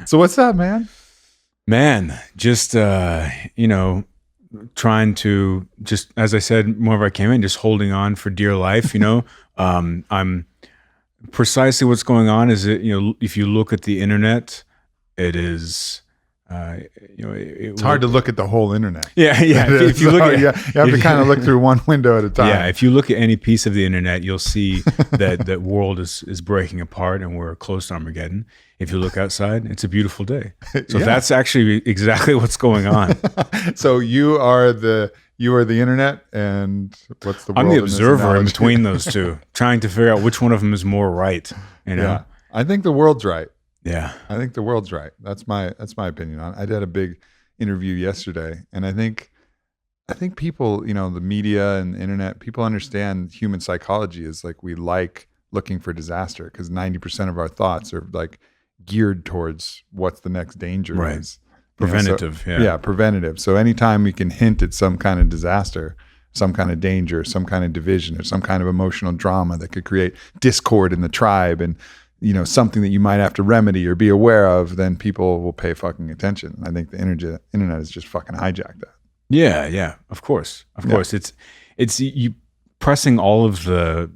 So what's up, man? Man, just trying to just, as I said, whenever I came in, just holding on for dear life. I'm precisely what's going on is that if you look at the internet, it is. It's hard to look at the whole internet. Yeah. If you look at, you have to kind of look through one window at a time. Yeah, if you look at any piece of the internet, you'll see that world is breaking apart and we're close to Armageddon. If you look outside, it's a beautiful day. So that's actually exactly what's going on. So you are the internet, and what's the world? I'm the observer in between those two, trying to figure out which one of them is more right. Yeah, I think the world's right. Yeah, I think the world's right. That's my opinion on it. I did a big interview yesterday, and I think people, the media and the internet, people understand human psychology is like we like looking for disaster because 90% of our thoughts are like geared towards what's the next danger is. Preventative. Preventative. So anytime we can hint at some kind of disaster, some kind of danger, some kind of division, or some kind of emotional drama that could create discord in the tribe and something that you might have to remedy or be aware of, then people will pay fucking attention. I think the internet has just fucking hijacked that. Yeah. Of course. It's you pressing all of the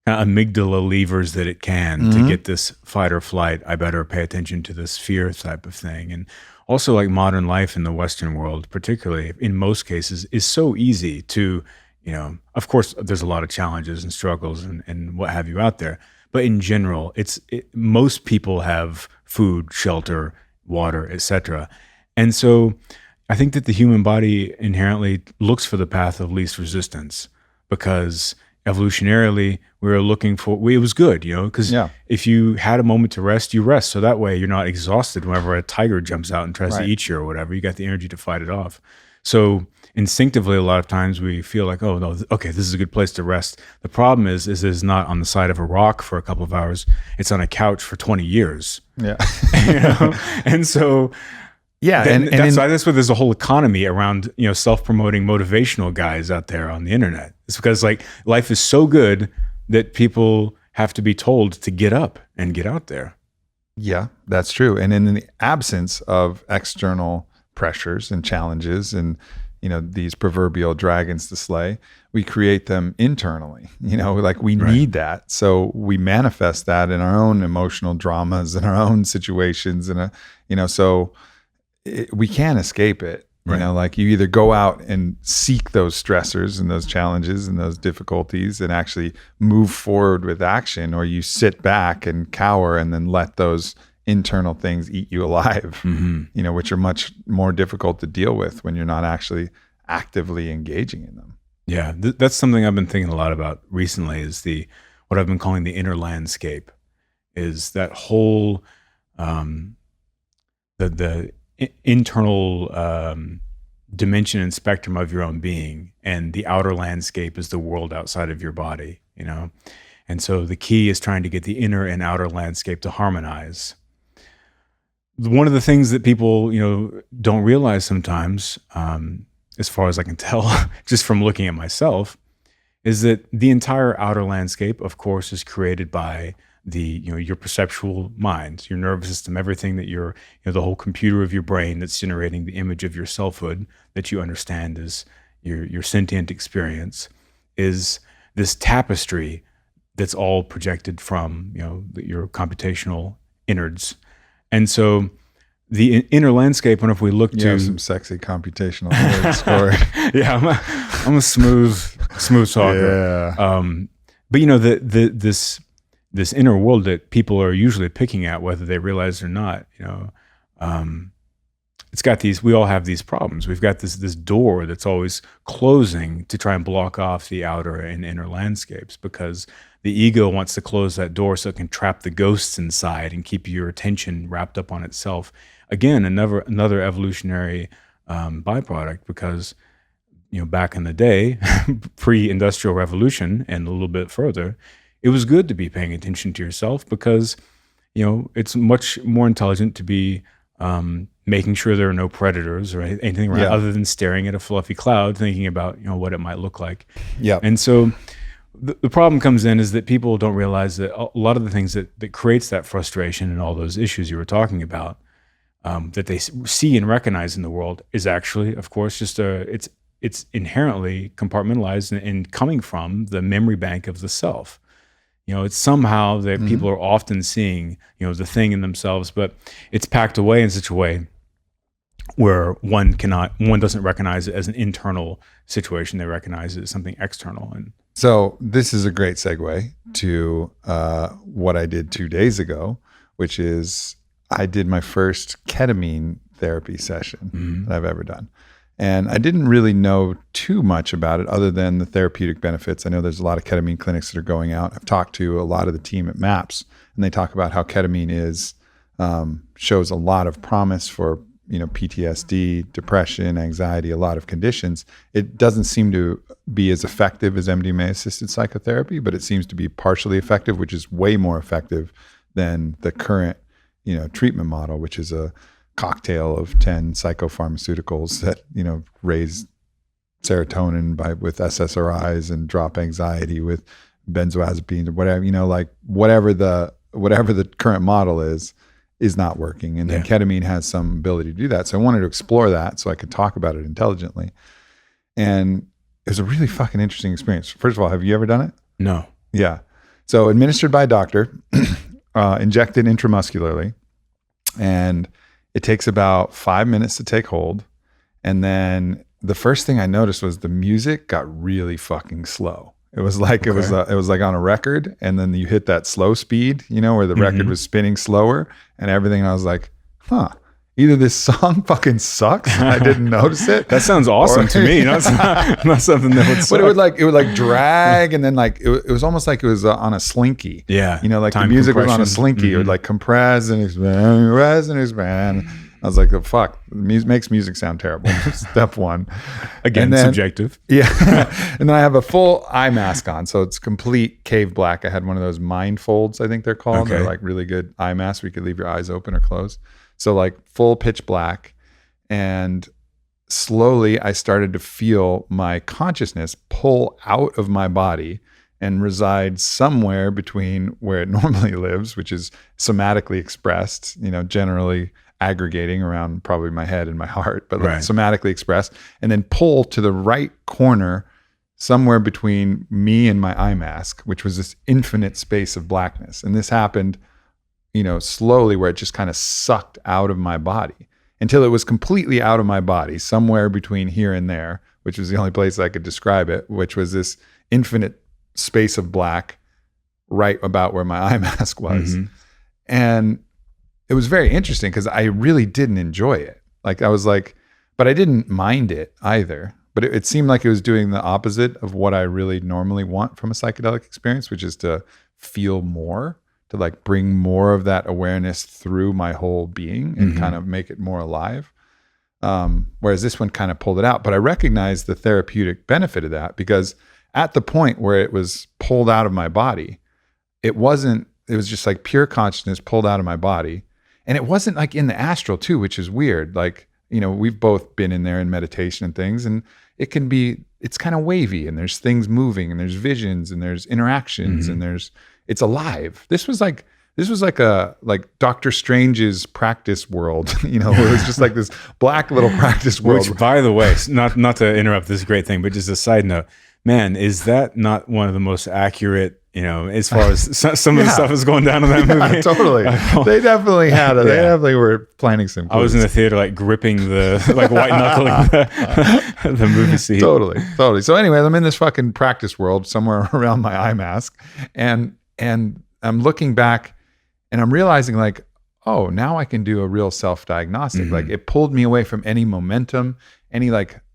kind of amygdala levers that it can to get this fight or flight. I better pay attention to this fear type of thing. And also like modern life in the Western world, particularly in most cases, is so easy to, of course there's a lot of challenges and struggles and what have you out there. But in general, most people have food, shelter, water, etc. And so I think that the human body inherently looks for the path of least resistance because evolutionarily we were looking for, it was good, because if you had a moment to rest, you rest. So that way you're not exhausted whenever a tiger jumps out and tries to eat you or whatever. You got the energy to fight it off. So instinctively, a lot of times we feel like, oh no, okay, this is a good place to rest. The problem is it's not on the side of a rock for a couple of hours. It's on a couch for 20 years. Yeah. And so, that's why there's a whole economy around, self-promoting motivational guys out there on the internet. It's because like life is so good that people have to be told to get up and get out there. Yeah, that's true. And in the absence of external pressures and challenges and these proverbial dragons to slay, we create them internally. We need that, so we manifest that in our own emotional dramas and our own situations, and we can't escape it. You either go out and seek those stressors and those challenges and those difficulties and actually move forward with action, or you sit back and cower and then let those internal things eat you alive, which are much more difficult to deal with when you're not actually actively engaging in them. Yeah, that's something I've been thinking a lot about recently is what I've been calling the inner landscape, is that whole the internal dimension and spectrum of your own being, and the outer landscape is the world outside of your body, and so the key is trying to get the inner and outer landscape to harmonize. One of the things that people, don't realize sometimes, as far as I can tell, just from looking at myself, is that the entire outer landscape, of course, is created by your perceptual mind, your nervous system, everything that the whole computer of your brain that's generating the image of your selfhood that you understand as your sentient experience, is this tapestry that's all projected from, your computational innards. And so the inner landscape, whenever we look to some sexy computational innards, Cory. Yeah, I'm a smooth talker. Yeah. But this inner world that people are usually picking at, whether they realize it or not, it's got we all have these problems. We've got this door that's always closing to try and block off the outer and inner landscapes, because the ego wants to close that door so it can trap the ghosts inside and keep your attention wrapped up on itself. Again, another evolutionary byproduct, because back in the day, pre-industrial revolution and a little bit further, it was good to be paying attention to yourself, because it's much more intelligent to be making sure there are no predators or anything around, other than staring at a fluffy cloud, thinking about what it might look like. Yeah. And so the problem comes in is that people don't realize that a lot of the things that creates that frustration and all those issues you were talking about that they see and recognize in the world is actually, of course, just it's inherently compartmentalized and coming from the memory bank of the self. It's somehow that people are often seeing, the thing in themselves, but it's packed away in such a way where one doesn't recognize it as an internal situation. They recognize it as something external. And so this is a great segue to what I did 2 days ago, which is I did my first ketamine therapy session that I've ever done. And I didn't really know too much about it other than the therapeutic benefits. I know there's a lot of ketamine clinics that are going out. I've talked to a lot of the team at MAPS, and they talk about how ketamine shows a lot of promise for PTSD, depression, anxiety, a lot of conditions. It doesn't seem to be as effective as MDMA-assisted psychotherapy, but it seems to be partially effective, which is way more effective than the current treatment model, which is a cocktail of 10 psychopharmaceuticals that raise serotonin with SSRIs and drop anxiety with benzodiazepines or whatever whatever the current model is not working, and then ketamine has some ability to do that. So I wanted to explore that so I could talk about it intelligently, and it was a really fucking interesting experience. First of all, have you ever done it? No. Yeah. So administered by a doctor, injected intramuscularly, and it takes about 5 minutes to take hold. And then the first thing I noticed was the music got really fucking slow. It was like it was like on a record, and then you hit that slow speed, where the record was spinning slower and everything. And I was like, either this song fucking sucks and I didn't notice it. That sounds awesome to me. It's not something that would suck. But it would drag, and then it was almost like it was on a slinky. Yeah. Like the music was on a slinky. It would compress and expand. I was like, oh, fuck, music makes music sound terrible. Step one. Again, then, subjective. Yeah. And then I have a full eye mask on. So it's complete cave black. I had one of those mind folds, I think they're called. Okay. They're really good eye masks where you could leave your eyes open or closed. So full pitch black. And slowly I started to feel my consciousness pull out of my body and reside somewhere between where it normally lives, which is somatically expressed, generally aggregating around probably my head and my heart, but somatically expressed, and then pull to the right corner somewhere between me and my eye mask, which was this infinite space of blackness. And this happened, slowly, where it just kind of sucked out of my body until it was completely out of my body, somewhere between here and there, which was the only place I could describe it, which was this infinite space of black right about where my eye mask was. And it was very interesting because I really didn't enjoy it. I was like, but I didn't mind it either. But it seemed like it was doing the opposite of what I really normally want from a psychedelic experience, which is to feel more, to bring more of that awareness through my whole being and kind of make it more alive. Whereas this one kind of pulled it out. But I recognized the therapeutic benefit of that, because at the point where it was pulled out of my body, it was just pure consciousness pulled out of my body. And it wasn't in the astral too, which is weird. We've both been in there in meditation and things, and it's kind of wavy, and there's things moving, and there's visions, and there's interactions, and it's alive. This was like Doctor Strange's practice world, where it was just this black little practice world. Which, by the way, not to interrupt this great thing, but just a side note, man, is that not one of the most accurate, as far as some of the stuff is going down in that movie? Totally. They definitely had it. They definitely were planning some clues. I was in the theater, gripping the, white knuckling the movie scene. Totally. So anyway, I'm in this fucking practice world somewhere around my eye mask, and I'm looking back, and I'm realizing oh, now I can do a real self-diagnostic. It pulled me away from any momentum, any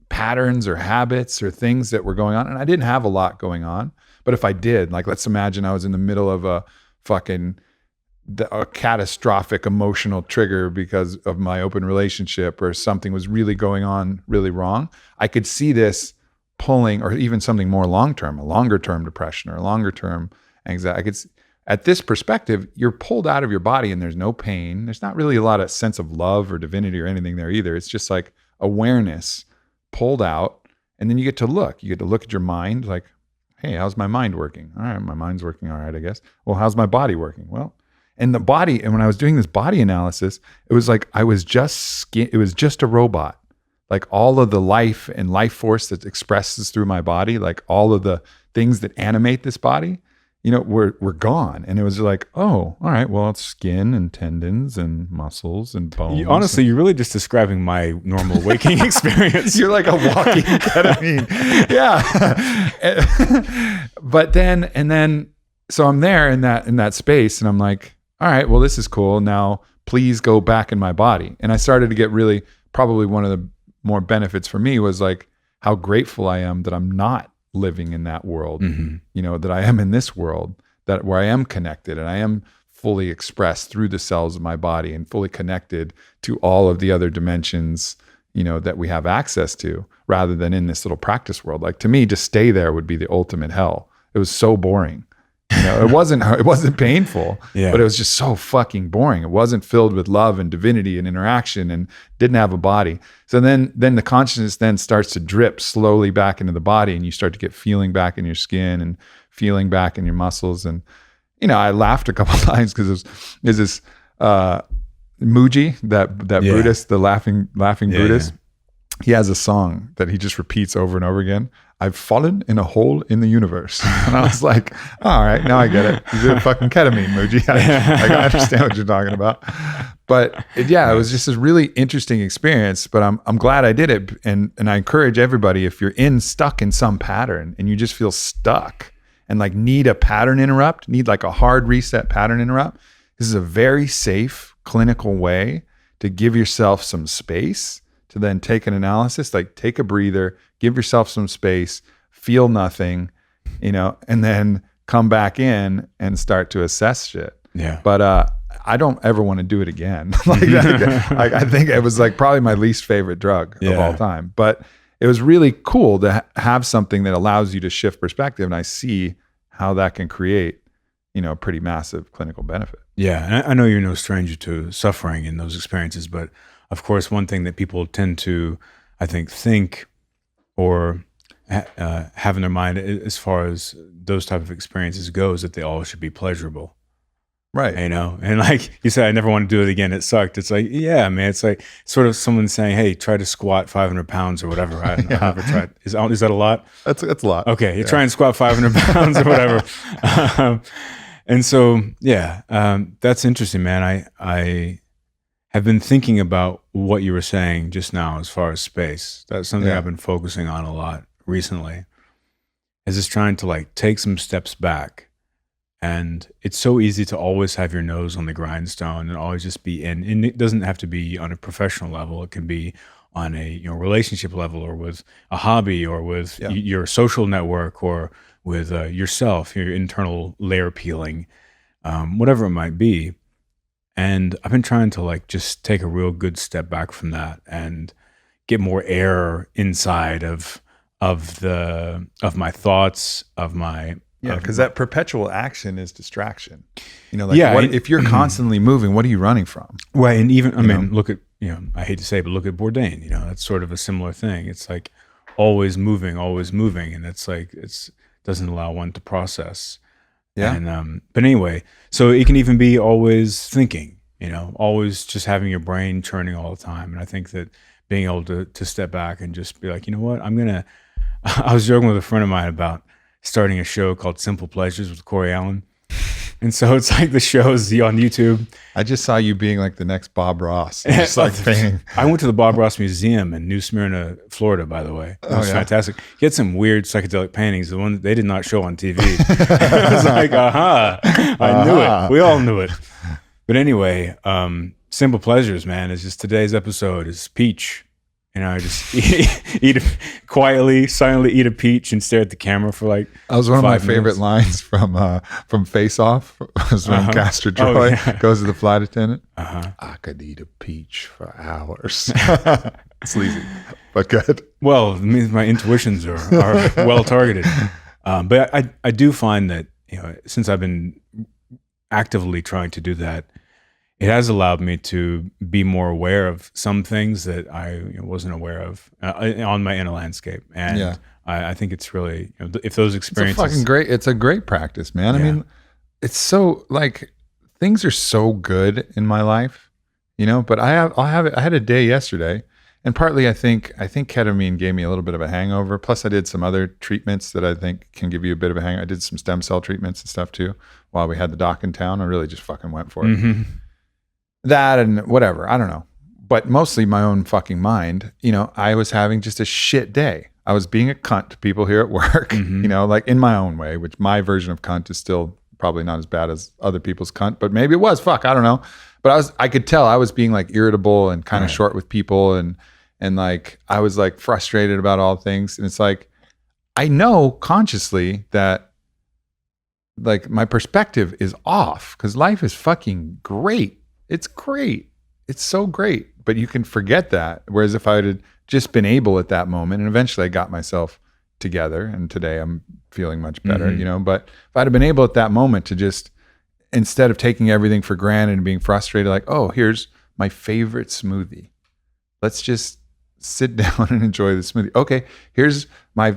patterns or habits or things that were going on. And I didn't have a lot going on. But if I did, let's imagine I was in the middle of a catastrophic emotional trigger because of my open relationship, or something was really going on really wrong. I could see this pulling, or even something more long-term, a longer-term depression or a longer-term anxiety. At this perspective, you're pulled out of your body and there's no pain. There's not really a lot of sense of love or divinity or anything there either. It's just awareness pulled out. And then you get to look at your mind, hey, how's my mind working? All right, my mind's working all right, I guess. Well, how's my body working? Well, And the body, and when I was doing this body analysis, it was like I was just it was just a robot. Like all of the life and life force that expresses through my body, like all of the things that animate this body, were gone. And it was like, oh, all right, well, it's skin and tendons and muscles and bones. Honestly, you're really just describing my normal waking experience. You're like a walking ketamine. Yeah. But then, so I'm there in that space, and I'm like, all right, well, this is cool. Now, please go back in my body. And I started to get really, probably one of the more benefits for me was like how grateful I am that I'm not living in that world, that I am in this world, that where I am connected and I am fully expressed through the cells of my body and fully connected to all of the other dimensions, that we have access to, rather than in this little practice world. Like, to me, to stay there would be the ultimate hell. It was so boring. It wasn't painful, but it was just so fucking boring. It wasn't filled with love and divinity and interaction, and didn't have a body. So then the consciousness then starts to drip slowly back into the body, and you start to get feeling back in your skin and feeling back in your muscles. And, I laughed a couple of times because there's this Muji, that Buddhist, the laughing Buddhist. He has a song that he just repeats over and over again. I've fallen in a hole in the universe. And I was like, all right, now I get it. You're doing fucking ketamine, Muji. I understand what you're talking about. But it was just a really interesting experience, but I'm glad I did it. And I encourage everybody, if you're stuck in some pattern and you just feel stuck and like need a pattern interrupt, need like a hard reset pattern interrupt, this is a very safe clinical way to give yourself some space to then take an analysis, like take a breather, give yourself some space, feel nothing, and then come back in and start to assess shit. Yeah. But I don't ever want to do it again. I think it was like probably my least favorite drug of all time. But it was really cool to have something that allows you to shift perspective, and I see how that can create, a pretty massive clinical benefit. Yeah, and I know you're no stranger to suffering in those experiences, but of course, one thing that people tend to, I think or have in their mind as far as those type of experiences go is that they all should be pleasurable. Right. And like you said, I never want to do it again. It sucked. It's like, yeah, man, it's like sort of someone saying, hey, try to squat 500 pounds or whatever. I don't know, I've never tried. Is that a lot? That's a lot. Okay. You try and squat 500 pounds or whatever. And so, that's interesting, man. I have been thinking about what you were saying just now as far as space. That's something I've been focusing on a lot recently, is just trying to like take some steps back. And it's so easy to always have your nose on the grindstone and always just be in. And it doesn't have to be on a professional level. It can be on a relationship level, or with a hobby, or with your social network, or with yourself, your internal layer peeling, whatever it might be. And I've been trying to like just take a real good step back from that and get more air inside of my thoughts, of my because that perpetual action is distraction. If you're constantly moving, what are you running from? Right, and even I mean, look at I hate to say it, but look at Bourdain. That's sort of a similar thing. It's like always moving, and it's like doesn't allow one to process. Yeah. And but anyway, so it can even be always thinking, always just having your brain churning all the time. And I think that being able to step back and just be like, you know what, I was joking with a friend of mine about starting a show called Simple Pleasures with Cory Allen. And so it's like the show is on YouTube. I just saw you being like the next Bob Ross. Just like thing. I went to the Bob Ross Museum in New Smyrna, Florida, by the way. It was fantastic. He had some weird psychedelic paintings, the one that they did not show on TV. I was like, I knew it. We all knew it. But anyway, Simple Pleasures, man, is just today's episode is peach. I just quietly, silently eat a peach and stare at the camera for like. That was one of my favorite lines from Face Off. Was when Castor Troy goes to the flight attendant. I could eat a peach for hours. Sleazy, but good. Well, it means my intuitions are well targeted. But I do find that since I've been actively trying to do that, it has allowed me to be more aware of some things that I wasn't aware of on my inner landscape. And I think it's really, if those experiences. It's a great practice, man. I mean, it's so like, things are so good in my life, but I had a day yesterday, and partly I think ketamine gave me a little bit of a hangover. Plus I did some other treatments that I think can give you a bit of a hangover. I did some stem cell treatments and stuff too while we had the doc in town. I really just fucking went for it. Mm-hmm. That and whatever, I don't know. But mostly my own fucking mind, I was having just a shit day. I was being a cunt to people here at work, like in my own way, which my version of cunt is still probably not as bad as other people's cunt, but maybe it was. Fuck, I don't know. But I could tell I was being like irritable and kind of short with people, and like I was like frustrated about all things. And it's like, I know consciously that like my perspective is off because life is fucking great. It's great. It's so great. But you can forget that. Whereas if I had just been able at that moment, and eventually I got myself together, and today I'm feeling much better, but if I'd have been able at that moment to just, instead of taking everything for granted and being frustrated, like, oh, here's my favorite smoothie. Let's just sit down and enjoy the smoothie. Okay, here's my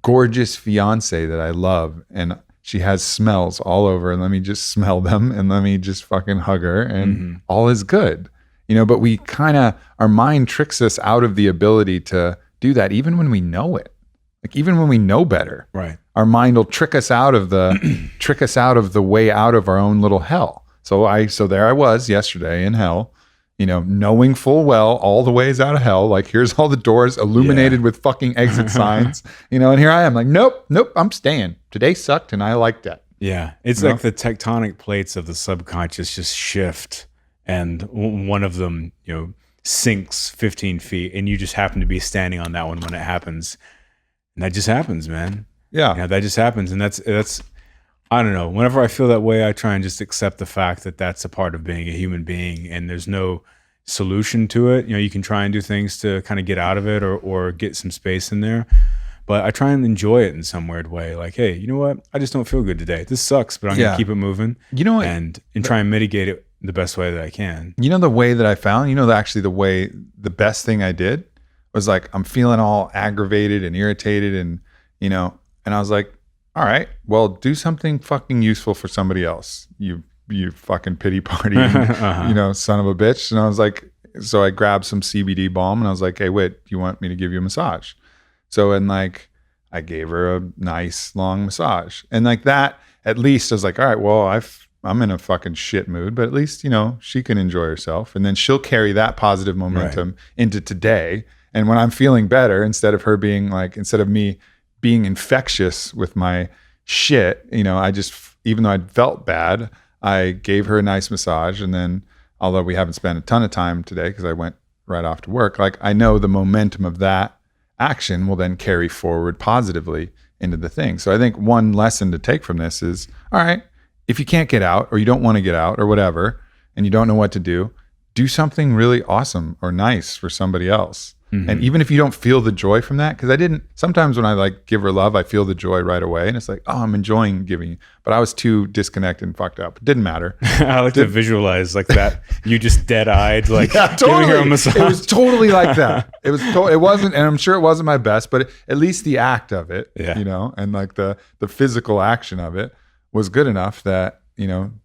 gorgeous fiance that I love, and she has smells all over, and let me just smell them, and let me just fucking hug her, and all is good. But we our mind tricks us out of the ability to do that, even when we know it. Like even when we know better, right? Our mind will trick us out of the way out of our own little hell. So there I was yesterday in hell, knowing full well all the ways out of hell. Like here's all the doors illuminated with fucking exit signs, and here I am like, nope, I'm staying. Today sucked, and I liked that. Yeah, it's like the tectonic plates of the subconscious just shift. And one of them, sinks 15 feet, and you just happen to be standing on that one when it happens. And that just happens, man. Yeah. That just happens. And that's, I don't know. Whenever I feel that way, I try and just accept the fact that that's a part of being a human being, and there's no solution to it. You can try and do things to kind of get out of it or get some space in there. But I try and enjoy it in some weird way. Like, hey, you know what? I just don't feel good today. This sucks, but I'm going to keep it moving. You know what? And try and mitigate it the best way that I can. The way that I found, the best thing I did was like, I'm feeling all aggravated and irritated and I was like, all right, well, do something fucking useful for somebody else. You fucking pity party, son of a bitch. And I was like, so I grabbed some CBD balm and I was like, hey, wait, do you want me to give you a massage? So, and like, I gave her a nice long massage, and like that, at least I was like, all right, well, I'm in a fucking shit mood, but at least, she can enjoy herself. And then she'll carry that positive momentum into today. And when I'm feeling better, instead of me being infectious with my shit, I just, even though I felt bad, I gave her a nice massage. And then, although we haven't spent a ton of time today because I went right off to work, like I know the momentum of that action will then carry forward positively into the thing. So I think one lesson to take from this is, all right, if you can't get out or you don't want to get out or whatever, and you don't know what to do something really awesome or nice for somebody else. And even if you don't feel the joy from that, because sometimes when I like give her love, I feel the joy right away. And it's like, oh, I'm enjoying giving. But I was too disconnected and fucked up. It didn't matter. I like to visualize like that. You just dead-eyed, like giving her a massage. It was totally like that. It wasn't, and I'm sure it wasn't my best, but at least the act of it, and like the physical action of it was good enough that,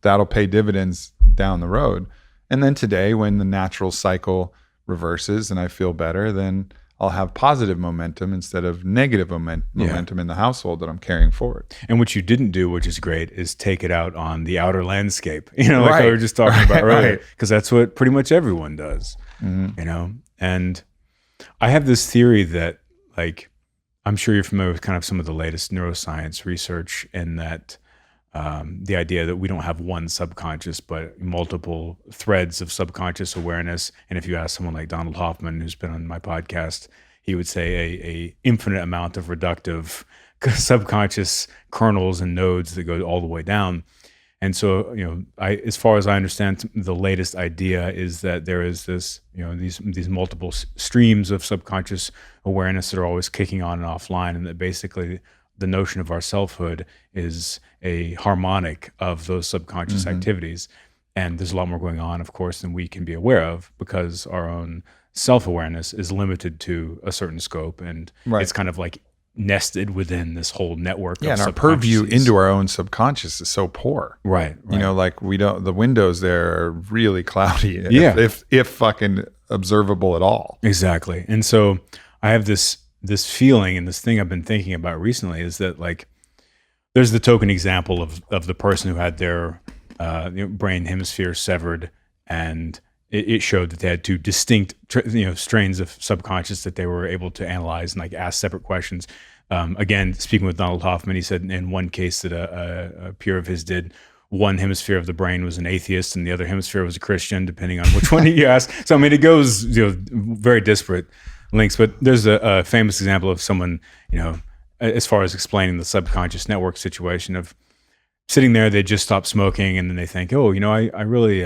that'll pay dividends down the road. And then today, when the natural cycle reverses and I feel better, then I'll have positive momentum instead of negative momentum in the household that I'm carrying forward. And what you didn't do, which is great, is take it out on the outer landscape, like we were just talking about earlier, because that's what pretty much everyone does, And I have this theory that, like, I'm sure you're familiar with kind of some of the latest neuroscience research, in that the idea that we don't have one subconscious, but multiple threads of subconscious awareness. And if you ask someone like Donald Hoffman, who's been on my podcast, he would say a infinite amount of reductive subconscious kernels and nodes that go all the way down. And so, as far as I understand, the latest idea is that there is this, these multiple streams of subconscious awareness that are always kicking on and offline, and that basically the notion of our selfhood is a harmonic of those subconscious activities. And there's a lot more going on, of course, than we can be aware of, because our own self-awareness is limited to a certain scope. And it's kind of like nested within this whole network. Yeah, of and our purview subconsciouses. into our own subconscious is so poor. Right. You know, like we don't. The windows there are really cloudy. Yeah. if fucking observable at all. Exactly. And so I have this feeling, and this thing I've been thinking about recently is that, like, there's the token example of the person who had their brain hemisphere severed, and it showed that they had two distinct strains of subconscious that they were able to analyze and like ask separate questions. Again, speaking with Donald Hoffman, he said in one case that a peer of his did, one hemisphere of the brain was an atheist and the other hemisphere was a Christian, depending on which one you ask. So, I mean, it goes very disparate links, but there's a famous example of someone, as far as explaining the subconscious network situation, of sitting there, they just stopped smoking, and then they think, oh, I really,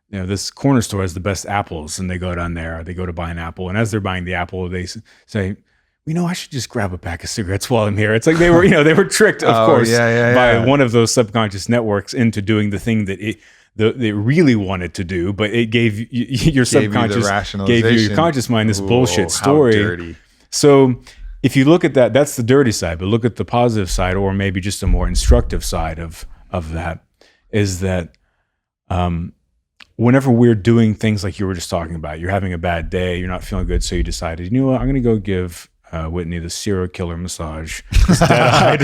this corner store has the best apples, and they go down there, they go to buy an apple, and as they're buying the apple, they say, I should just grab a pack of cigarettes while I'm here. It's like they were tricked, of course, by one of those subconscious networks into doing the thing that it really wanted to do, but it gave your subconscious, gave you your conscious mind this bullshit story. How dirty. So if you look at that, that's the dirty side, but look at the positive side, or maybe just a more instructive side of that, is that whenever we're doing things like you were just talking about, you're having a bad day, you're not feeling good, so you decided, I'm going to go give Whitney the serial killer massage. This dead-eyed,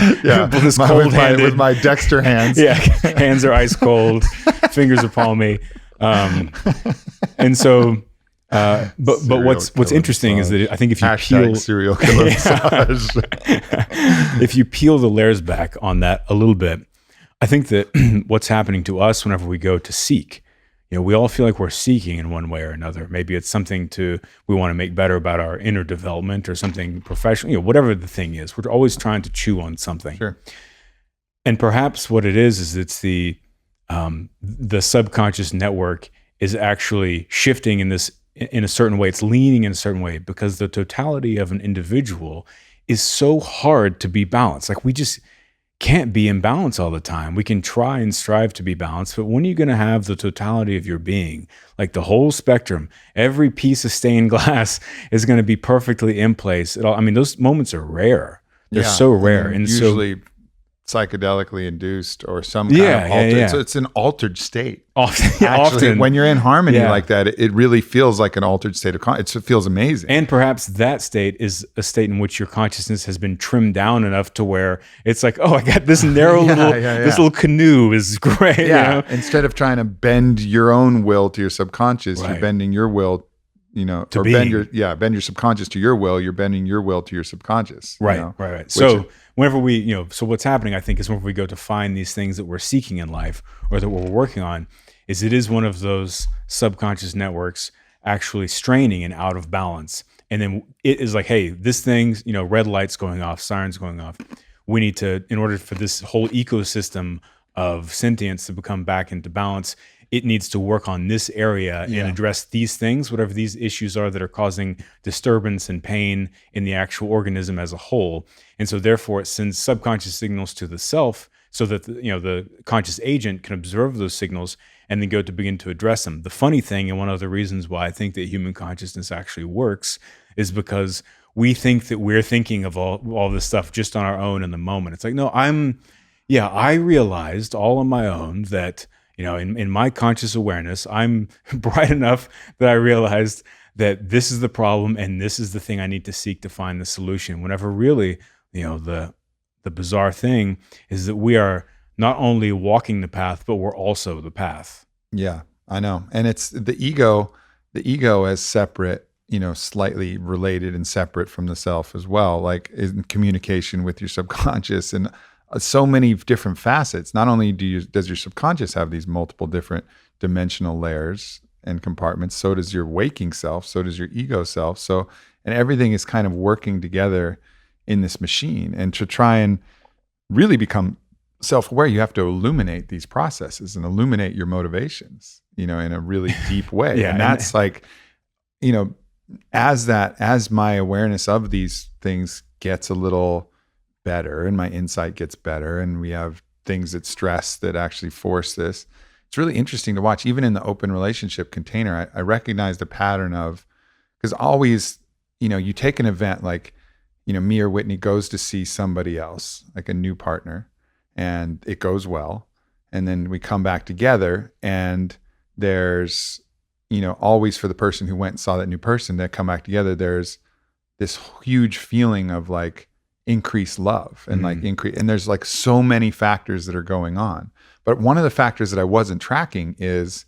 this cold-handed, with my Dexter hands. Yeah, hands are ice cold, fingers are palmy, and so. But what's interesting is that I think if you peel serial killer massage, if you peel the layers back on that a little bit, I think that what's happening to us whenever we go to seek, we all feel like we're seeking in one way or another. Maybe it's something we want to make better about our inner development, or something professional, whatever the thing is. We're always trying to chew on something. Sure. And perhaps what it is it's the subconscious network is actually shifting in a certain way. It's leaning in a certain way because the totality of an individual is so hard to be balanced. Like, we just can't be in balance all the time. We can try and strive to be balanced, but when are you going to have the totality of your being, like the whole spectrum, every piece of stained glass is going to be perfectly in place at all? I mean, those moments are rare. They're so rare. And usually psychedelically induced or some kind of altered. So it's an altered state. Often, when you're in harmony like that, it really feels like an altered state of consciousness. It feels amazing. And perhaps that state is a state in which your consciousness has been trimmed down enough to where it's like, oh, I got this narrow this little canoe is great. Yeah. Instead of trying to bend your own will to your subconscious, you're bending your will, to or being. bend your subconscious to your will. You're bending your will to your subconscious. Right. So whenever we, so what's happening, I think, is whenever we go to find these things that we're seeking in life, or that we're working on, is it is one of those subconscious networks actually straining and out of balance. And then it is like, hey, this thing's, red lights going off, sirens going off. We need to, in order for this whole ecosystem of sentience to become back into balance, it needs to work on this area and address these things, whatever these issues are that are causing disturbance and pain in the actual organism as a whole. And so therefore it sends subconscious signals to the self so that the conscious agent can observe those signals and then go to begin to address them. The funny thing, and one of the reasons why I think that human consciousness actually works, is because we think that we're thinking of all this stuff just on our own in the moment. It's like, no, I realized all on my own that, in my conscious awareness, I'm bright enough that I realized that this is the problem and this is the thing I need to seek to find the solution. Whenever really, the bizarre thing is that we are not only walking the path, but we're also the path. Yeah, I know. And it's the ego as separate, slightly related and separate from the self as well, like in communication with your subconscious and so many different facets. Not only does your subconscious have these multiple different dimensional layers and compartments, so does your waking self, so does your ego self. So, and everything is kind of working together in this machine. And to try and really become self-aware, you have to illuminate these processes and illuminate your motivations, in a really deep way. And that's like, as my awareness of these things gets a little better and my insight gets better, and we have things that stress that actually force this, it's really interesting to watch. Even in the open relationship container, I recognize the pattern of, because always, you take an event like, me or Whitney goes to see somebody else, like a new partner, and it goes well. And then we come back together, and there's, always for the person who went and saw that new person that come back together, there's this huge feeling of like increased love and like increase. And there's like so many factors that are going on. But one of the factors that I wasn't tracking is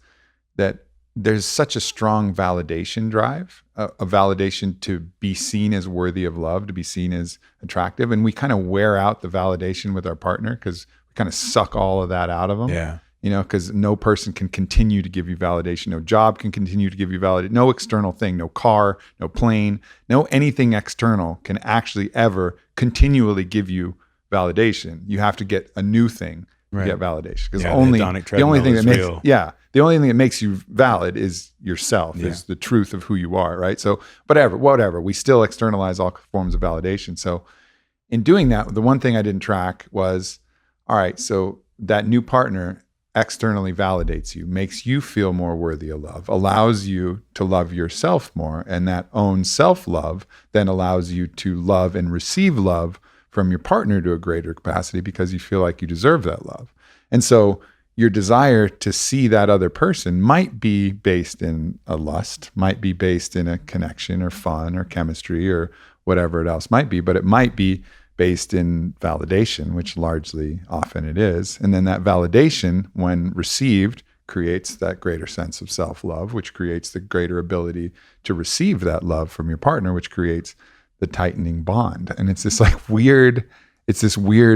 that there's such a strong validation drive, a validation to be seen as worthy of love, to be seen as attractive. And we kind of wear out the validation with our partner because we kind of suck all of that out of them. Yeah. Because no person can continue to give you validation. No job can continue to give you validation. No external thing, no car, no plane, no anything external can actually ever continually give you validation. You have to get a new thing to get validation. Because the only thing that makes you valid is yourself, is the truth of who you are, right? So whatever. We still externalize all forms of validation. So in doing that, the one thing I didn't track was, all right, so that new partner externally validates you, makes you feel more worthy of love, allows you to love yourself more, and that own self-love then allows you to love and receive love from your partner to a greater capacity because you feel like you deserve that love. And so your desire to see that other person might be based in a lust, might be based in a connection or fun or chemistry or whatever it else might be, but it might be based in validation, which largely often it is. And then that validation, when received, creates that greater sense of self-love, which creates the greater ability to receive that love from your partner, which creates the tightening bond. And it's this like weird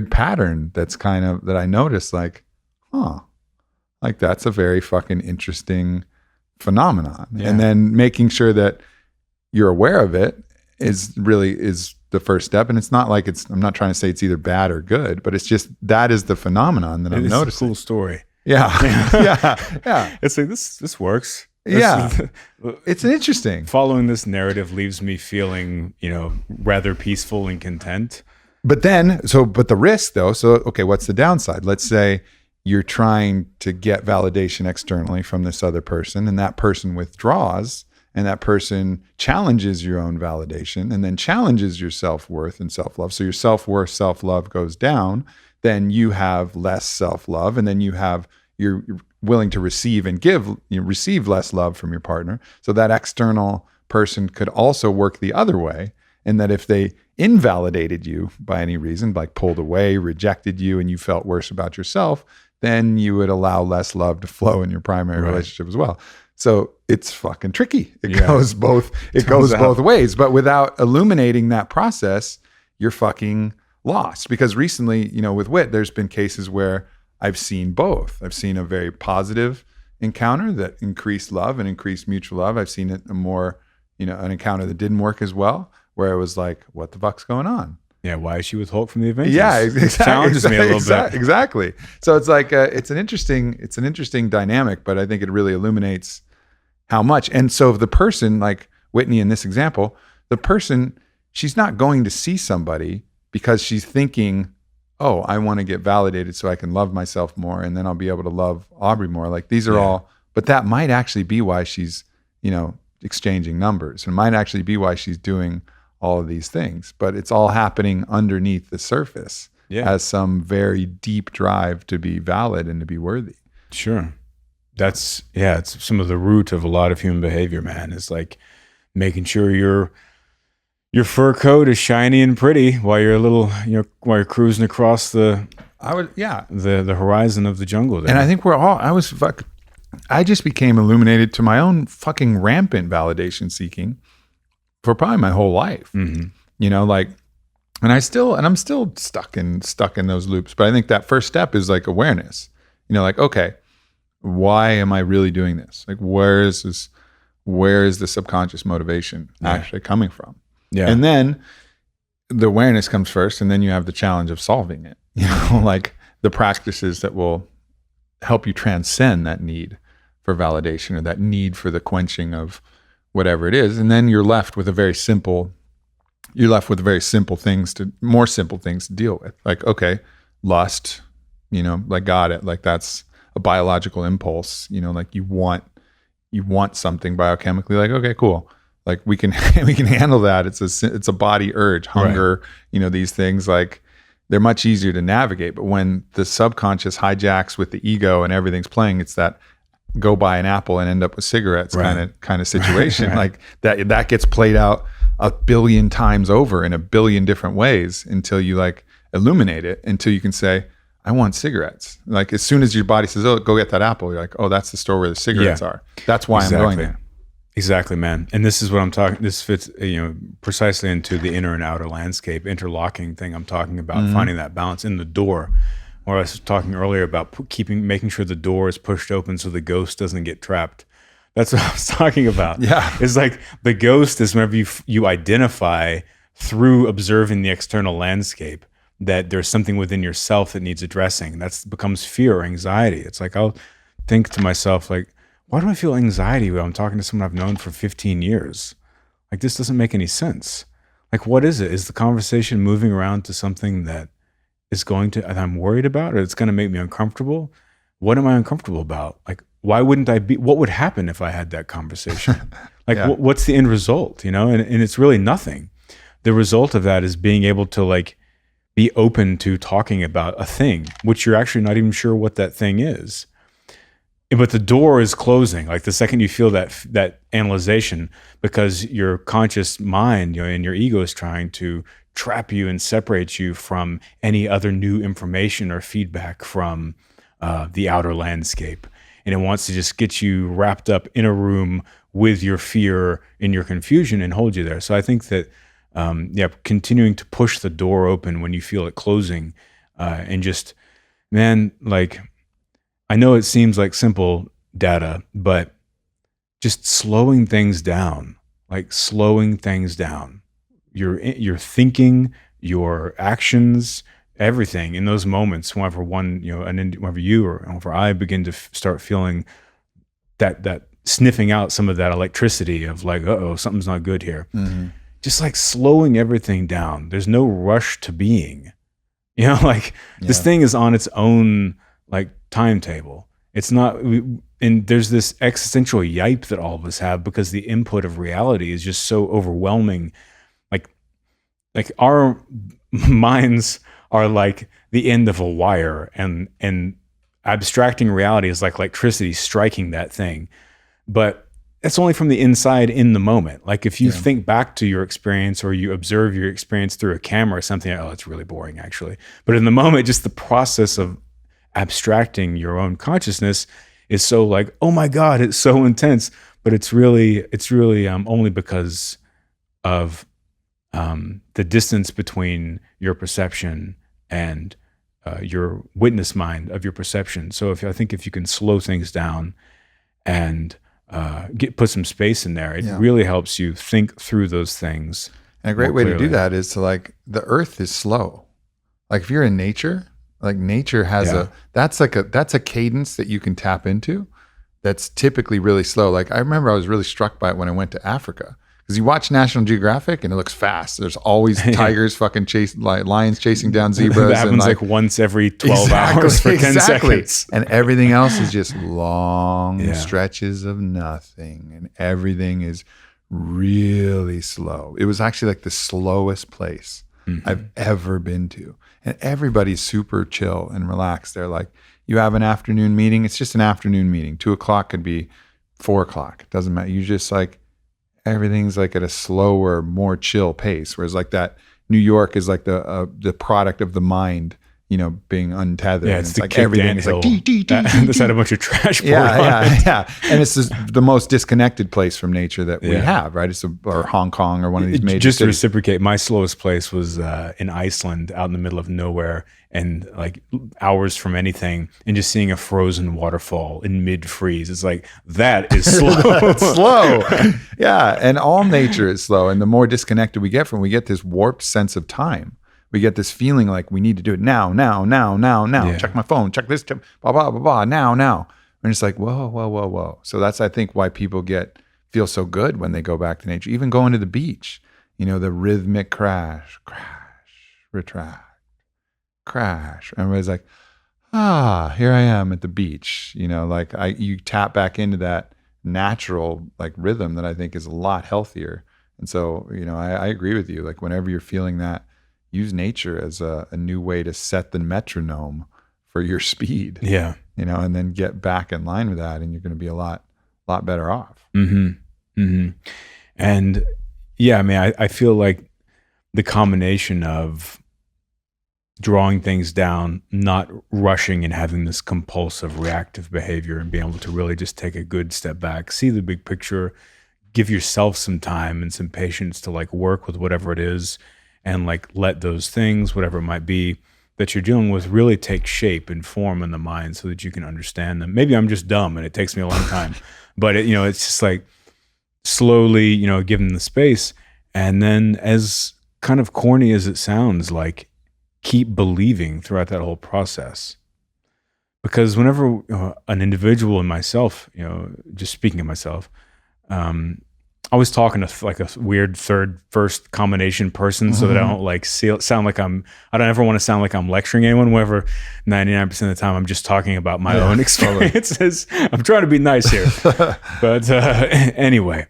pattern that's kind of, that I noticed like, like that's a very fucking interesting phenomenon. Yeah. And then making sure that you're aware of it is the first step. And it's not like I'm not trying to say it's either bad or good, but it's just, that is the phenomenon that I'm noticing. It's a cool story. Yeah. Yeah. It's like, this works. It's an interesting. Following this narrative leaves me feeling, rather peaceful and content. But the risk though, okay, what's the downside? Let's say you're trying to get validation externally from this other person, and that person withdraws, and that person challenges your own validation and then challenges your self-worth and self-love. So your self-worth, self-love goes down, then you have less self-love, and then you're willing to receive and give, receive less love from your partner. So that external person could also work the other way. And that if they invalidated you by any reason, like pulled away, rejected you, and you felt worse about yourself, then you would allow less love to flow in your primary relationship as well. So it's fucking tricky. It goes both ways. But without illuminating that process, you're fucking lost. Because recently, with Whit, there's been cases where I've seen both. I've seen a very positive encounter that increased love and increased mutual love. I've seen it an encounter that didn't work as well, where it was like, what the fuck's going on? Yeah, why is she with Hulk from the Avengers? Yeah, exactly. Challenges me a little bit. Exactly. So it's like it's an interesting dynamic, but I think it really illuminates how much. And so the person, like Whitney in this example, the person, she's not going to see somebody because she's thinking, oh, I want to get validated so I can love myself more, and then I'll be able to love Aubrey more. Like these are all, but that might actually be why she's, exchanging numbers. It might actually be why she's doing all of these things, but it's all happening underneath the surface as some very deep drive to be valid and to be worthy. Sure. It's some of the root of a lot of human behavior, man. It's like making sure your fur coat is shiny and pretty while you're while you're cruising across the horizon of the jungle there. And I think I just became illuminated to my own fucking rampant validation seeking for probably my whole life. Mm-hmm. And I'm still stuck in those loops. But I think that first step is like awareness. Okay, why am I really doing this? Like, where is the subconscious motivation actually coming from? Yeah. And then the awareness comes first, and then you have the challenge of solving it. Like the practices that will help you transcend that need for validation or that need for the quenching of whatever it is. And then you're left with more simple things to deal with. Like, okay, lust, like got it. Like that's a biological impulse, like you want something biochemically, like, okay, cool. like we can we can handle that. It's a body urge, hunger, these things, like they're much easier to navigate. But when the subconscious hijacks with the ego and everything's playing, it's that go buy an apple and end up with cigarettes kind of situation. Like that gets played out 1 billion times over in 1 billion different ways until you like illuminate it, until you can say, I want cigarettes. Like as soon as your body says, oh, go get that apple, you're like, oh, that's the store where the cigarettes are. That's why I'm going there. Exactly, man. And this is what I'm talking, this fits, precisely into the inner and outer landscape, interlocking thing I'm talking about, finding that balance in the door. Or I was talking earlier about making sure the door is pushed open so the ghost doesn't get trapped. That's what I was talking about. Yeah. It's like the ghost is whenever you identify through observing the external landscape that there's something within yourself that needs addressing. That becomes fear or anxiety. It's like I'll think to myself, like, why do I feel anxiety when I'm talking to someone I've known for 15 years? Like, this doesn't make any sense. Like, what is it? Is the conversation moving around to something that I'm worried about, or it's going to make me uncomfortable? What am I uncomfortable about? Like, why wouldn't I be? What would happen if I had that conversation? Like, what's the end result? And it's really nothing. The result of that is being able to like be open to talking about a thing, which you're actually not even sure what that thing is. But the door is closing. Like the second you feel that analyzation, because your conscious mind, and your ego is trying to trap you and separate you from any other new information or feedback from the outer landscape. And it wants to just get you wrapped up in a room with your fear and your confusion and hold you there. So I think that, continuing to push the door open when you feel it closing, and just, man, like, I know it seems like simple data, but just slowing things down, your thinking, your actions, everything in those moments, whenever you or I begin to start feeling that sniffing out some of that electricity of like, uh-oh, something's not good here. Mm-hmm. Just like slowing everything down. There's no rush to being, this thing is on its own, like, timetable. It's not, and there's this existential yipe that all of us have because the input of reality is just so overwhelming. Like our minds are like the end of a wire, and abstracting reality is like electricity striking that thing. But that's only from the inside in the moment. Like if you think back to your experience or you observe your experience through a camera or something, oh, it's really boring actually. But in the moment, just the process of abstracting your own consciousness is so like, oh my God, it's so intense. But it's really only because of the distance between your perception and your witness mind of your perception. So I think if you can slow things down and put some space in there, it really helps you think through those things. And a great way to do that is to, like, the earth is slow. Like if you're in nature, like nature has that's a cadence that you can tap into that's typically really slow. Like I remember I was really struck by it when I went to Africa. Because you watch National Geographic and it looks fast. There's always tigers fucking lions chasing down zebras. That happens like once every 12 hours for 10 seconds. And everything else is just long stretches of nothing. And everything is really slow. It was actually like the slowest place I've ever been to. And everybody's super chill and relaxed. They're like, you have an afternoon meeting. It's just an afternoon meeting. 2:00 could be 4:00. It doesn't matter. You just like, everything's like at a slower, more chill pace. Whereas like that New York is like the product of the mind, being untethered. Yeah, it's like everything is like this had a bunch of trash. Yeah. And it's the most disconnected place from nature that we have, right? Or Hong Kong or one of these major Just to cities. reciprocate, my slowest place was in Iceland, out in the middle of nowhere, and like hours from anything, and just seeing a frozen waterfall in mid-freeze. It's like, that is slow. That's slow. Yeah, and all nature is slow. And the more disconnected we get from, we get this warped sense of time. We get this feeling like we need to do it now. Yeah. Check my phone, check this, blah, blah, blah, blah, now. And it's like, whoa. So that's, I think, why people feel so good when they go back to nature. Even going to the beach, the rhythmic crash, retract, crash. Everybody's like, here I am at the beach. You tap back into that natural like rhythm that I think is a lot healthier. And so, I agree with you. Like whenever you're feeling that, use nature as a new way to set the metronome for your speed. Yeah. And then get back in line with that, and you're going to be a lot better off. Mm-hmm. Mm-hmm. And yeah, I mean, I feel like the combination of drawing things down, not rushing and having this compulsive reactive behavior, and being able to really just take a good step back, see the big picture, give yourself some time and some patience to like work with whatever it is, and like let those things, whatever it might be that you're dealing with, really take shape and form in the mind so that you can understand them. Maybe I'm just dumb and it takes me a long time, but it's just like slowly, give them the space. And then, as kind of corny as it sounds, like keep believing throughout that whole process. Because whenever an individual and myself, just speaking of myself, I was talking to like a weird first combination person, so that I don't like sound like I don't ever want to sound like I'm lecturing anyone. Whenever 99% of the time I'm just talking about my own experiences. I'm trying to be nice here, but anyway,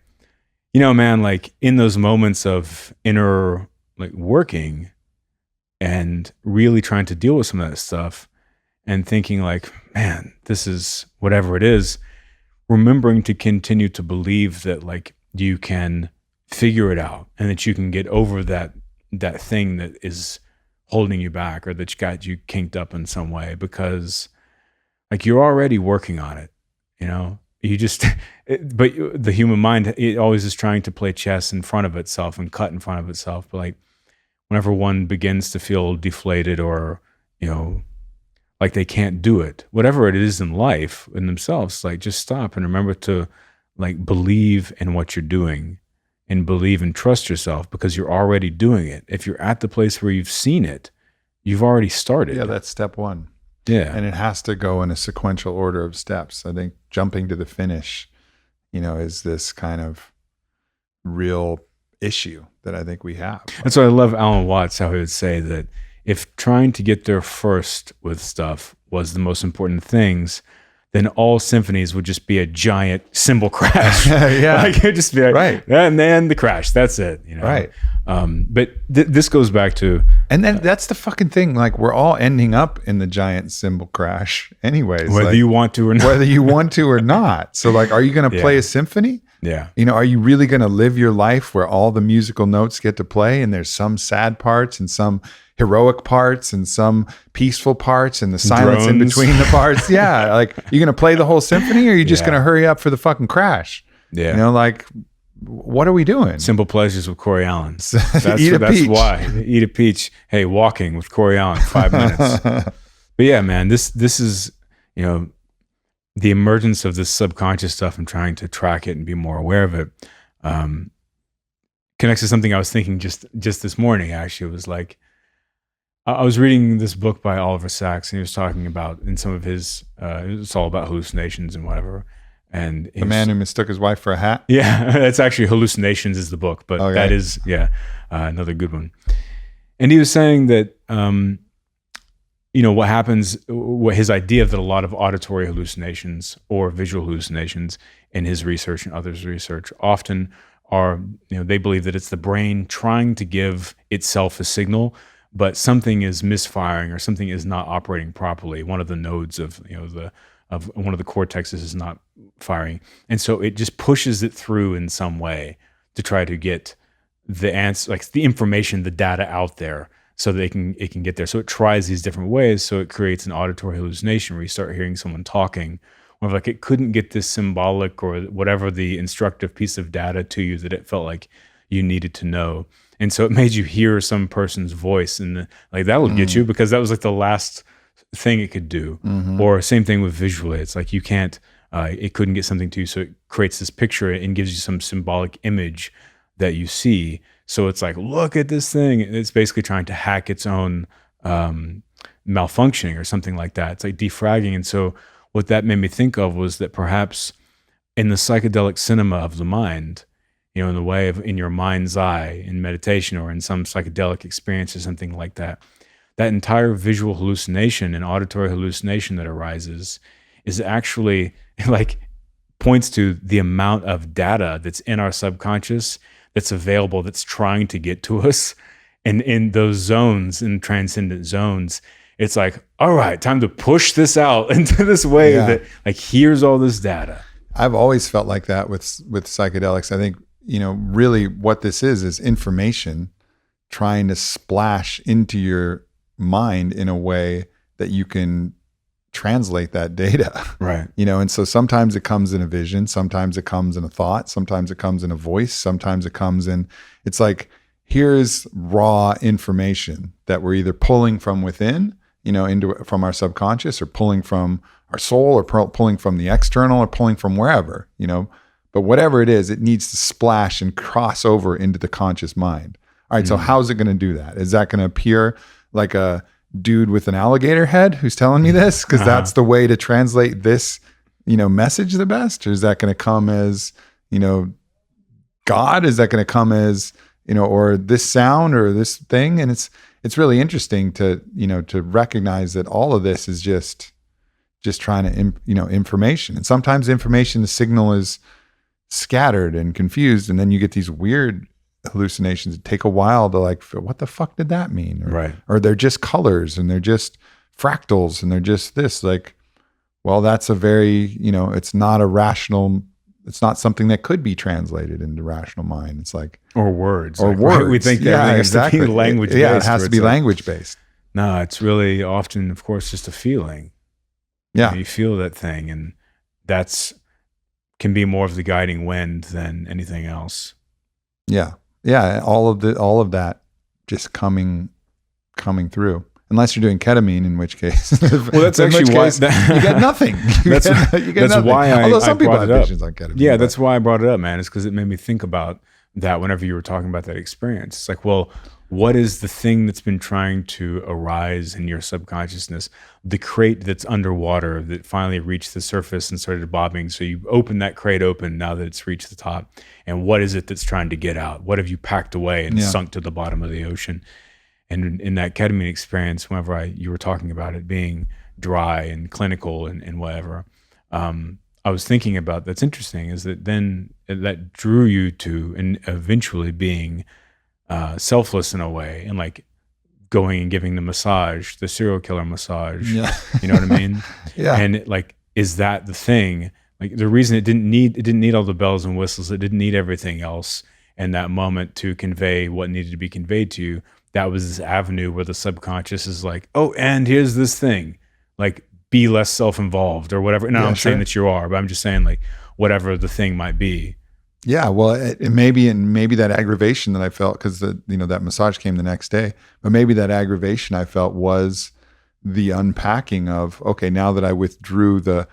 man, like in those moments of inner like working and really trying to deal with some of that stuff and thinking like, man, this is whatever it is, remembering to continue to believe that like you can figure it out and that you can get over that thing that is holding you back or that got you kinked up in some way, because like you're already working on it, you just, but the human mind, it always is trying to play chess in front of itself and cut in front of itself. But like whenever one begins to feel deflated or, like they can't do it, whatever it is in life in themselves, like just stop and remember to like believe in what you're doing and believe and trust yourself, because you're already doing it. If you're at the place where you've seen it, you've already started. Yeah, that's step one. Yeah. And it has to go in a sequential order of steps. I think jumping to the finish, is this kind of real issue that I think we have. And so I love Alan Watts, how he would say that if trying to get there first with stuff was the most important things, then all symphonies would just be a giant cymbal crash. Yeah. Like it'd just be like, right. And then the crash, that's it. Right. But this goes back to... And then that's the fucking thing. Like we're all ending up in the giant cymbal crash anyways. Whether like, you want to or not. Whether you want to or not. So like, are you going to play a symphony? Yeah. Are you really going to live your life where all the musical notes get to play and there's some sad parts and some heroic parts and some peaceful parts and the silence in between the parts? Yeah. Like, you're going to play the whole symphony, or are you just going to hurry up for the fucking crash? Yeah. Like, what are we doing? Simple Pleasures with Cory Allen. That's why. Eat a peach. Hey, walking with Cory Allen, 5 minutes. But yeah, man, this is, the emergence of this subconscious stuff and trying to track it and be more aware of it connects to something I was thinking just this morning. Actually, it was like, I was reading this book by Oliver Sacks, and he was talking about in some of his, it's all about hallucinations and whatever. And the man who mistook his wife for a hat. Yeah, that's actually Hallucinations is the book, but okay. That is, another good one. And he was saying that, what happens, what his idea that a lot of auditory hallucinations or visual hallucinations in his research and others' research often are, they believe that it's the brain trying to give itself a signal, but something is misfiring or something is not operating properly. One of the nodes of, of one of the cortexes is not firing. And so it just pushes it through in some way to try to get the answer, like the information, the data out there, so that it can get there. So it tries these different ways. So it creates an auditory hallucination where you start hearing someone talking, or like it couldn't get this symbolic or whatever the instructive piece of data to you that it felt like you needed to know. And so it made you hear some person's voice, and like that would get you, because that was like the last thing it could do. Or same thing with visually. It's like you can't, it couldn't get something to you. So it creates this picture and gives you some symbolic image that you see. So it's like, look at this thing. It's basically trying to hack its own malfunctioning or something like that. It's like defragging. And so what that made me think of was that perhaps in the psychedelic cinema of the mind, in the way of in your mind's eye in meditation or in some psychedelic experience or something like that, that entire visual hallucination and auditory hallucination that arises is actually like points to the amount of data that's in our subconscious that's available, that's trying to get to us. And in those zones, in transcendent zones, it's like, all right, time to push this out into this way that like, here's all this data. I've always felt like that with psychedelics. I think, really what this is information trying to splash into your mind in a way that you can translate that data. Right. And so sometimes it comes in a vision, sometimes it comes in a thought, sometimes it comes in a voice, sometimes it comes in, it's like, here's raw information that we're either pulling from within, from our subconscious, or pulling from our soul, or pulling from the external, or pulling from wherever, but whatever it is, it needs to splash and cross over into the conscious mind. All right. So how's it going to do that? Is that going to appear like a dude with an alligator head who's telling me this? Because that's the way to translate this, message the best? Or is that going to come as, God? Is that going to come as, or this sound or this thing? And it's really interesting to recognize that all of this is just trying to, information. And sometimes information, the signal is scattered and confused. And then you get these weird hallucinations. It take a while to like, what the fuck did that mean? Or they're just colors, and they're just fractals, and they're just this, like, well, that's a very, it's not a rational, it's not something that could be translated into rational mind. It's like, or words. Words. We think everything has to be language based. Yeah, it has to be language based. No, it's really often, of course, just a feeling. Yeah. You feel that thing, and that's can be more of the guiding wind than anything else. Yeah. Yeah. All of that just coming through. Unless you're doing ketamine, in which case, well, that's actually why you get nothing. That's nothing. why Although some people brought have it visions on ketamine. Yeah, that's why I brought it up, man. It's because it made me think about that whenever you were talking about that experience. It's like, well, what is the thing that's been trying to arise in your subconsciousness? The crate that's underwater that finally reached the surface and started bobbing. So you open that crate open now that it's reached the top. And what is it that's trying to get out? What have you packed away and sunk to the bottom of the ocean? And in that ketamine experience, whenever you were talking about it being dry and clinical and whatever, I was thinking about, that's interesting, is that then that drew you to and eventually being selfless in a way, and like going and giving the massage, the serial killer massage. Yeah. You know what I mean? Yeah. And like, is that the thing? Like the reason it didn't need all the bells and whistles, it didn't need everything else in that moment to convey what needed to be conveyed to you. That was this avenue where the subconscious is like, oh, and here's this thing, like be less self-involved or whatever. No, I'm saying that you are, but I'm just saying like whatever the thing might be. Yeah, well, it maybe that aggravation that I felt, because that massage came the next day, but maybe that aggravation I felt was the unpacking of, okay, now that I withdrew the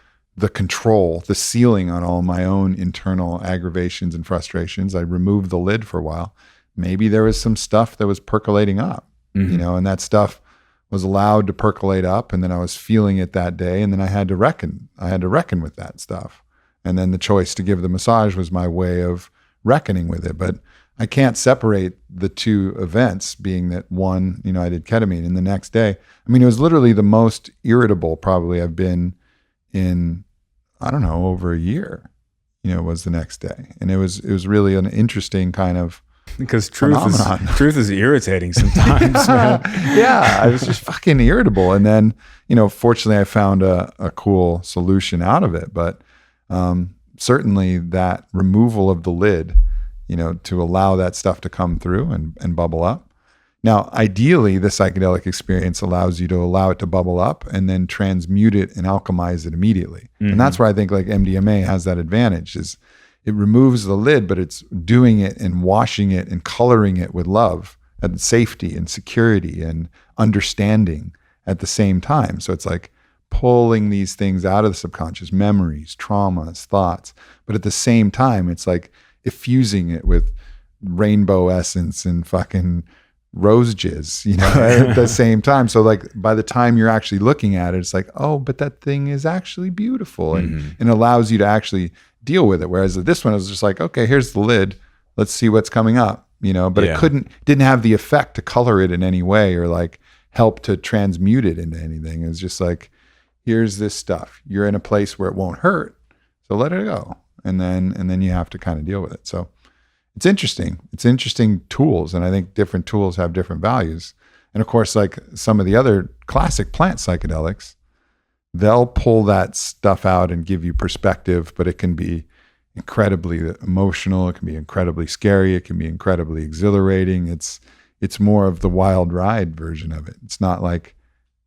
control, the ceiling on all my own internal aggravations and frustrations, I removed the lid for a while. Maybe there was some stuff that was percolating up, and that stuff was allowed to percolate up, and then I was feeling it that day, and then I had to reckon with that stuff. And then the choice to give the massage was my way of reckoning with it. But I can't separate the two events, being that one, I did ketamine, and the next day, I mean, it was literally the most irritable probably I've been in, I don't know, over a year, was the next day. And it was really an interesting kind of, because truth is irritating sometimes. Yeah, I was just fucking irritable. And then, fortunately I found a cool solution out of it. But certainly that removal of the lid, to allow that stuff to come through and bubble up. Now, ideally, the psychedelic experience allows you to allow it to bubble up and then transmute it and alchemize it immediately. Mm-hmm. And that's where I think like MDMA has that advantage, is it removes the lid, but it's doing it and washing it and coloring it with love and safety and security and understanding at the same time. So it's like pulling these things out of the subconscious, memories, traumas, thoughts, but at the same time, it's like effusing it with rainbow essence and fucking rose jizz, at the same time. So like by the time you're actually looking at it, it's like, oh, but that thing is actually beautiful, and allows you to actually deal with it. Whereas this one was just like, okay, here's the lid, let's see what's coming up, but it didn't have the effect to color it in any way or like help to transmute it into anything. It was just like, here's this stuff. You're in a place where it won't hurt. So let it go. And then you have to kind of deal with it. So it's interesting. It's interesting tools. And I think different tools have different values. And of course, like some of the other classic plant psychedelics, they'll pull that stuff out and give you perspective, but it can be incredibly emotional. It can be incredibly scary. It can be incredibly exhilarating. It's more of the wild ride version of it. It's not like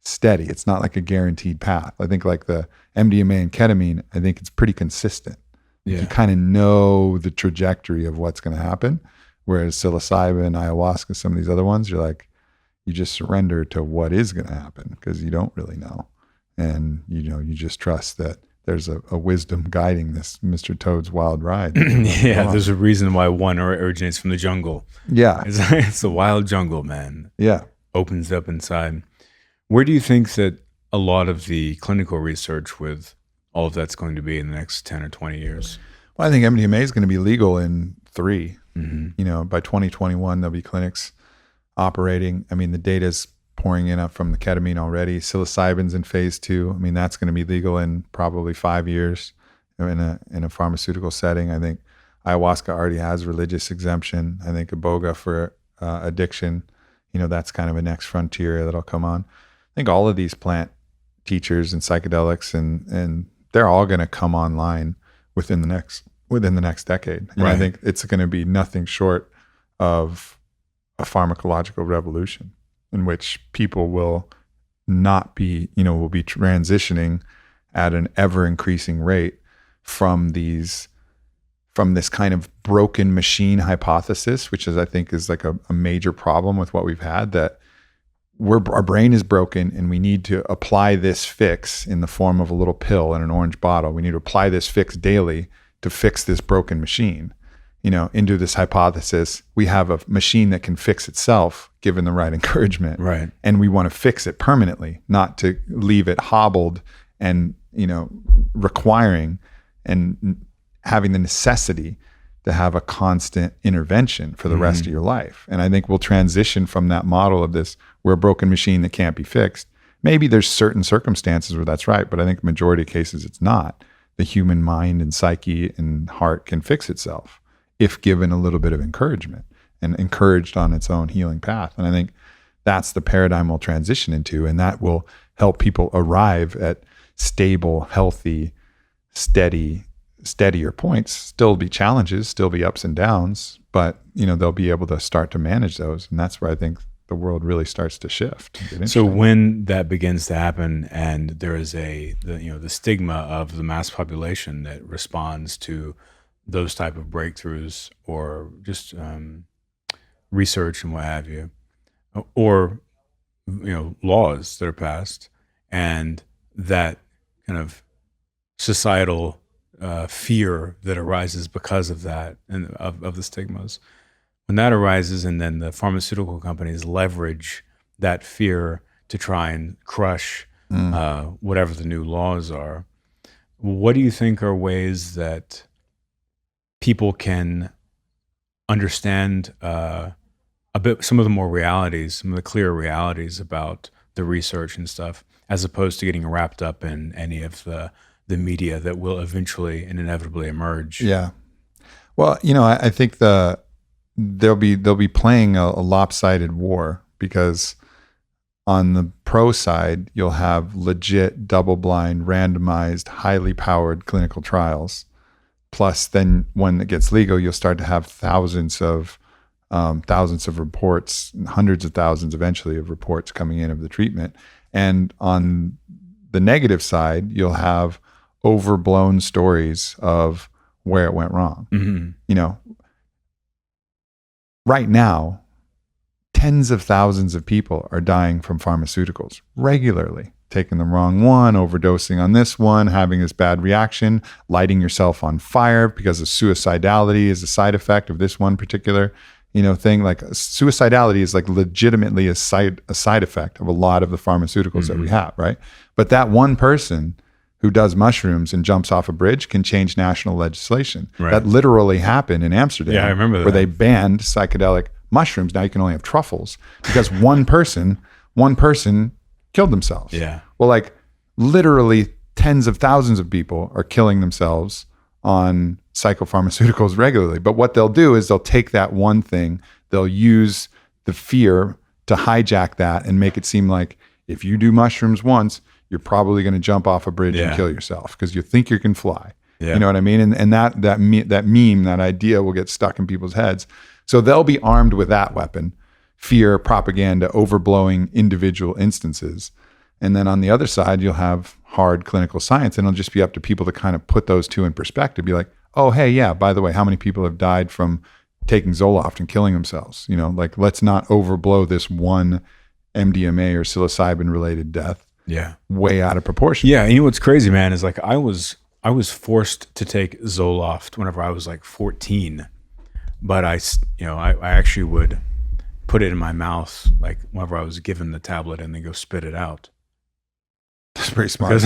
steady. It's not like a guaranteed path. I think like the MDMA and ketamine, I think it's pretty consistent. Yeah. You kind of know the trajectory of what's going to happen. Whereas psilocybin, ayahuasca, some of these other ones, you're like, you just surrender to what is going to happen because you don't really know. And, you just trust that there's a wisdom guiding this Mr. Toad's wild ride. Yeah, there's a reason why one originates from the jungle. Yeah. It's the wild jungle, man. Yeah. Opens up inside. Where do you think that a lot of the clinical research with all of that's going to be in the next 10 or 20 years? Well, I think MDMA is going to be legal in 3. Mm-hmm. By 2021, there'll be clinics operating. I mean, the data's pouring in up from the ketamine already. Psilocybin's in phase 2. I mean, that's going to be legal in probably 5 years in a pharmaceutical setting. I think ayahuasca already has religious exemption. I think iboga for addiction, that's kind of a next frontier that'll come on. I think all of these plant teachers and psychedelics and they're all going to come online within the next decade. And Right. I think it's going to be nothing short of a pharmacological revolution in which people will not be, will be transitioning at an ever increasing rate from this kind of broken machine hypothesis, which I think is like a major problem with what we've had, that our brain is broken and we need to apply this fix in the form of a little pill in an orange bottle. We need to apply this fix daily to fix this broken machine, into this hypothesis. We have a machine that can fix itself given the right encouragement. Right. And we want to fix it permanently, not to leave it hobbled and, requiring and having the necessity to have a constant intervention for the rest of your life. And I think we'll transition from that model of this, we're a broken machine that can't be fixed. Maybe there's certain circumstances where that's right, but I think majority of cases it's not. The human mind and psyche and heart can fix itself if given a little bit of encouragement and encouraged on its own healing path. And I think that's the paradigm we'll transition into, and that will help people arrive at stable, healthy, steadier points. Still be challenges, still be ups and downs, but they'll be able to start to manage those. And that's where I think the world really starts to shift. So when that begins to happen, and there is the stigma of the mass population that responds to those type of breakthroughs or just research and what have you, or laws that are passed, and that kind of societal fear that arises because of that and of the stigmas. When that arises, and then the pharmaceutical companies leverage that fear to try and crush whatever the new laws are, what do you think are ways that people can understand some of the more realities, some of the clearer realities about the research and stuff, as opposed to getting wrapped up in any of the media that will eventually and inevitably emerge? Yeah. Well, I think they'll be playing a lopsided war, because on the pro side, you'll have legit double-blind, randomized, highly powered clinical trials. Plus, then when it gets legal, you'll start to have thousands of reports, hundreds of thousands eventually of reports coming in of the treatment. And on the negative side, you'll have overblown stories of where it went wrong. Mm-hmm. Right now, tens of thousands of people are dying from pharmaceuticals regularly, taking the wrong one, overdosing on this one, having this bad reaction, lighting yourself on fire because of suicidality is a side effect of this one particular thing. Like suicidality is like legitimately a side effect of a lot of the pharmaceuticals that we have, right? But that one person who does mushrooms and jumps off a bridge can change national legislation. Right. That literally happened in Amsterdam. Yeah, I remember that. Where they banned psychedelic mushrooms. Now you can only have truffles because one person killed themselves. Yeah. Well, like literally tens of thousands of people are killing themselves on psychopharmaceuticals regularly. But what they'll do is they'll take that one thing, they'll use the fear to hijack that and make it seem like if you do mushrooms once, you're probably going to jump off a bridge and kill yourself because you think you can fly. Yeah. You know what I mean? And that meme, that idea will get stuck in people's heads. So they'll be armed with that weapon, fear, propaganda, overblowing individual instances. And then on the other side, you'll have hard clinical science, and it'll just be up to people to kind of put those two in perspective. Be like, oh, hey, yeah, by the way, how many people have died from taking Zoloft and killing themselves? You know, like, let's not overblow this one MDMA or psilocybin related death. Yeah. Way out of proportion. Yeah. And you know what's crazy, man, is like I was forced to take Zoloft whenever I was like 14, but I actually would put it in my mouth like whenever I was given the tablet and then go spit it out. That's pretty smart.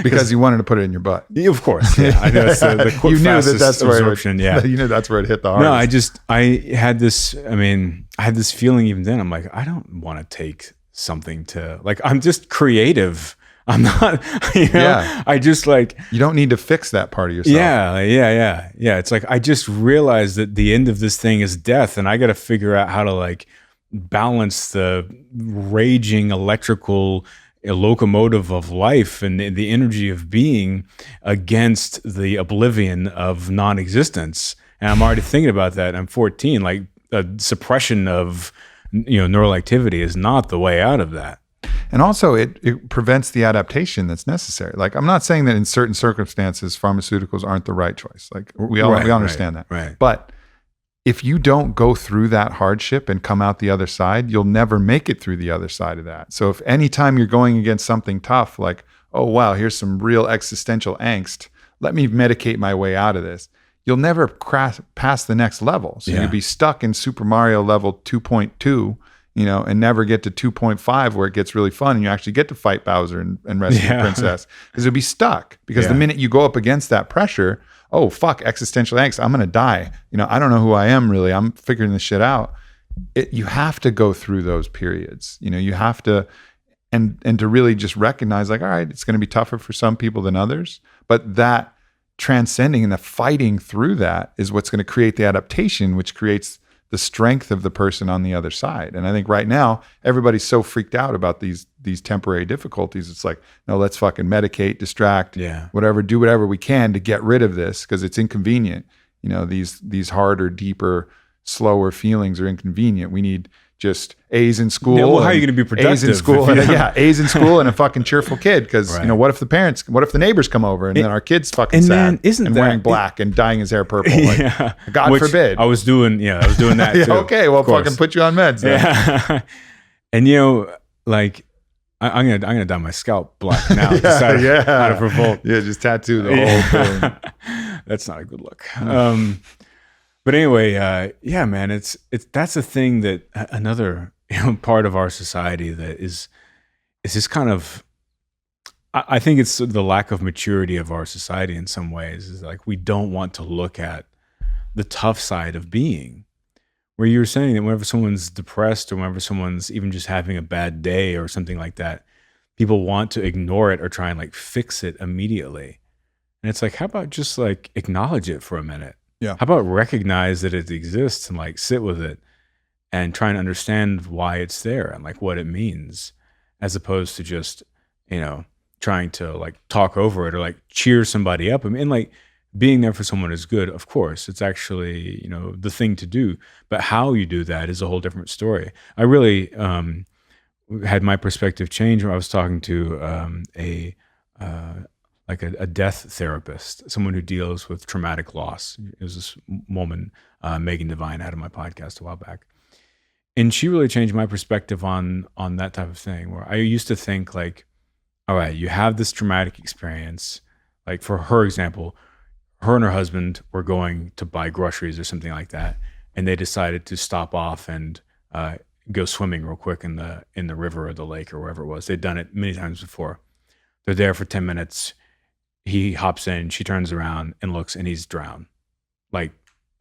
Because you wanted to put it in your butt. Of course. Yeah. I know it's the you knew that's where absorption. You knew that's where it hit the hardest. No, I had this feeling even then. I'm like, I don't want to take something to, like, I'm just creative. I'm not, I just like. You don't need to fix that part of yourself. Yeah. It's like, I just realized that the end of this thing is death, and I got to figure out how to like balance the raging electrical locomotive of life and the energy of being against the oblivion of non-existence. And I'm already thinking about that. I'm 14, like suppression of, neural activity is not the way out of that. And also it prevents the adaptation that's necessary. Like, I'm not saying that in certain circumstances, pharmaceuticals aren't the right choice. Like we understand that. Right. But if you don't go through that hardship and come out the other side, you'll never make it through the other side of that. So if anytime you're going against something tough, like, oh, wow, here's some real existential angst, let me medicate my way out of this, you'll never pass the next level. So you'll be stuck in Super Mario level 2.2, and never get to 2.5 where it gets really fun and you actually get to fight Bowser and rescue the princess. Because you'll be stuck. Because the minute you go up against that pressure, oh, fuck, existential angst, I'm going to die. I don't know who I am really. I'm figuring this shit out. You have to go through those periods. You have to, and to really just recognize, like, all right, it's going to be tougher for some people than others. But that transcending and the fighting through that is what's going to create the adaptation, which creates the strength of the person on the other side. And I think right now, everybody's so freaked out about these temporary difficulties. It's like, no, let's fucking medicate, distract, whatever, do whatever we can to get rid of this because it's inconvenient. These harder, deeper, slower feelings are inconvenient. We need just A's in school. Yeah, well, how are you going to be productive? A's in school, A's in school and a fucking cheerful kid. Because what if the neighbors come over and then our kid's fucking sad and wearing black and dyeing his hair purple? Like, God forbid. I was doing that too. Okay, well, fucking put you on meds. Yeah. And like, I'm gonna dye my scalp black now. Out of revolt. Yeah, just tattoo the whole thing. That's not a good look. But anyway, man, it's that's a thing that another part of our society that is just kind of, I think it's the lack of maturity of our society in some ways. Is like we don't want to look at the tough side of being. Where you were saying that whenever someone's depressed or whenever someone's even just having a bad day or something like that, people want to ignore it or try and like fix it immediately. And it's like, how about just like acknowledge it for a minute? Yeah. How about recognize that it exists and like sit with it and try and understand why it's there and like what it means, as opposed to just, trying to like talk over it or like cheer somebody up. I mean, like being there for someone is good. Of course, it's actually, the thing to do, but how you do that is a whole different story. I really had my perspective change when I was talking to a death therapist, someone who deals with traumatic loss. It was this woman, Megan Devine, had on my podcast a while back. And she really changed my perspective on that type of thing, where I used to think like, all right, you have this traumatic experience. Like for her example, her and her husband were going to buy groceries or something like that. And they decided to stop off and go swimming real quick in the river or the lake or wherever it was. They'd done it many times before. They're there for 10 minutes. He hops in, she turns around and looks, and he's drowned. Like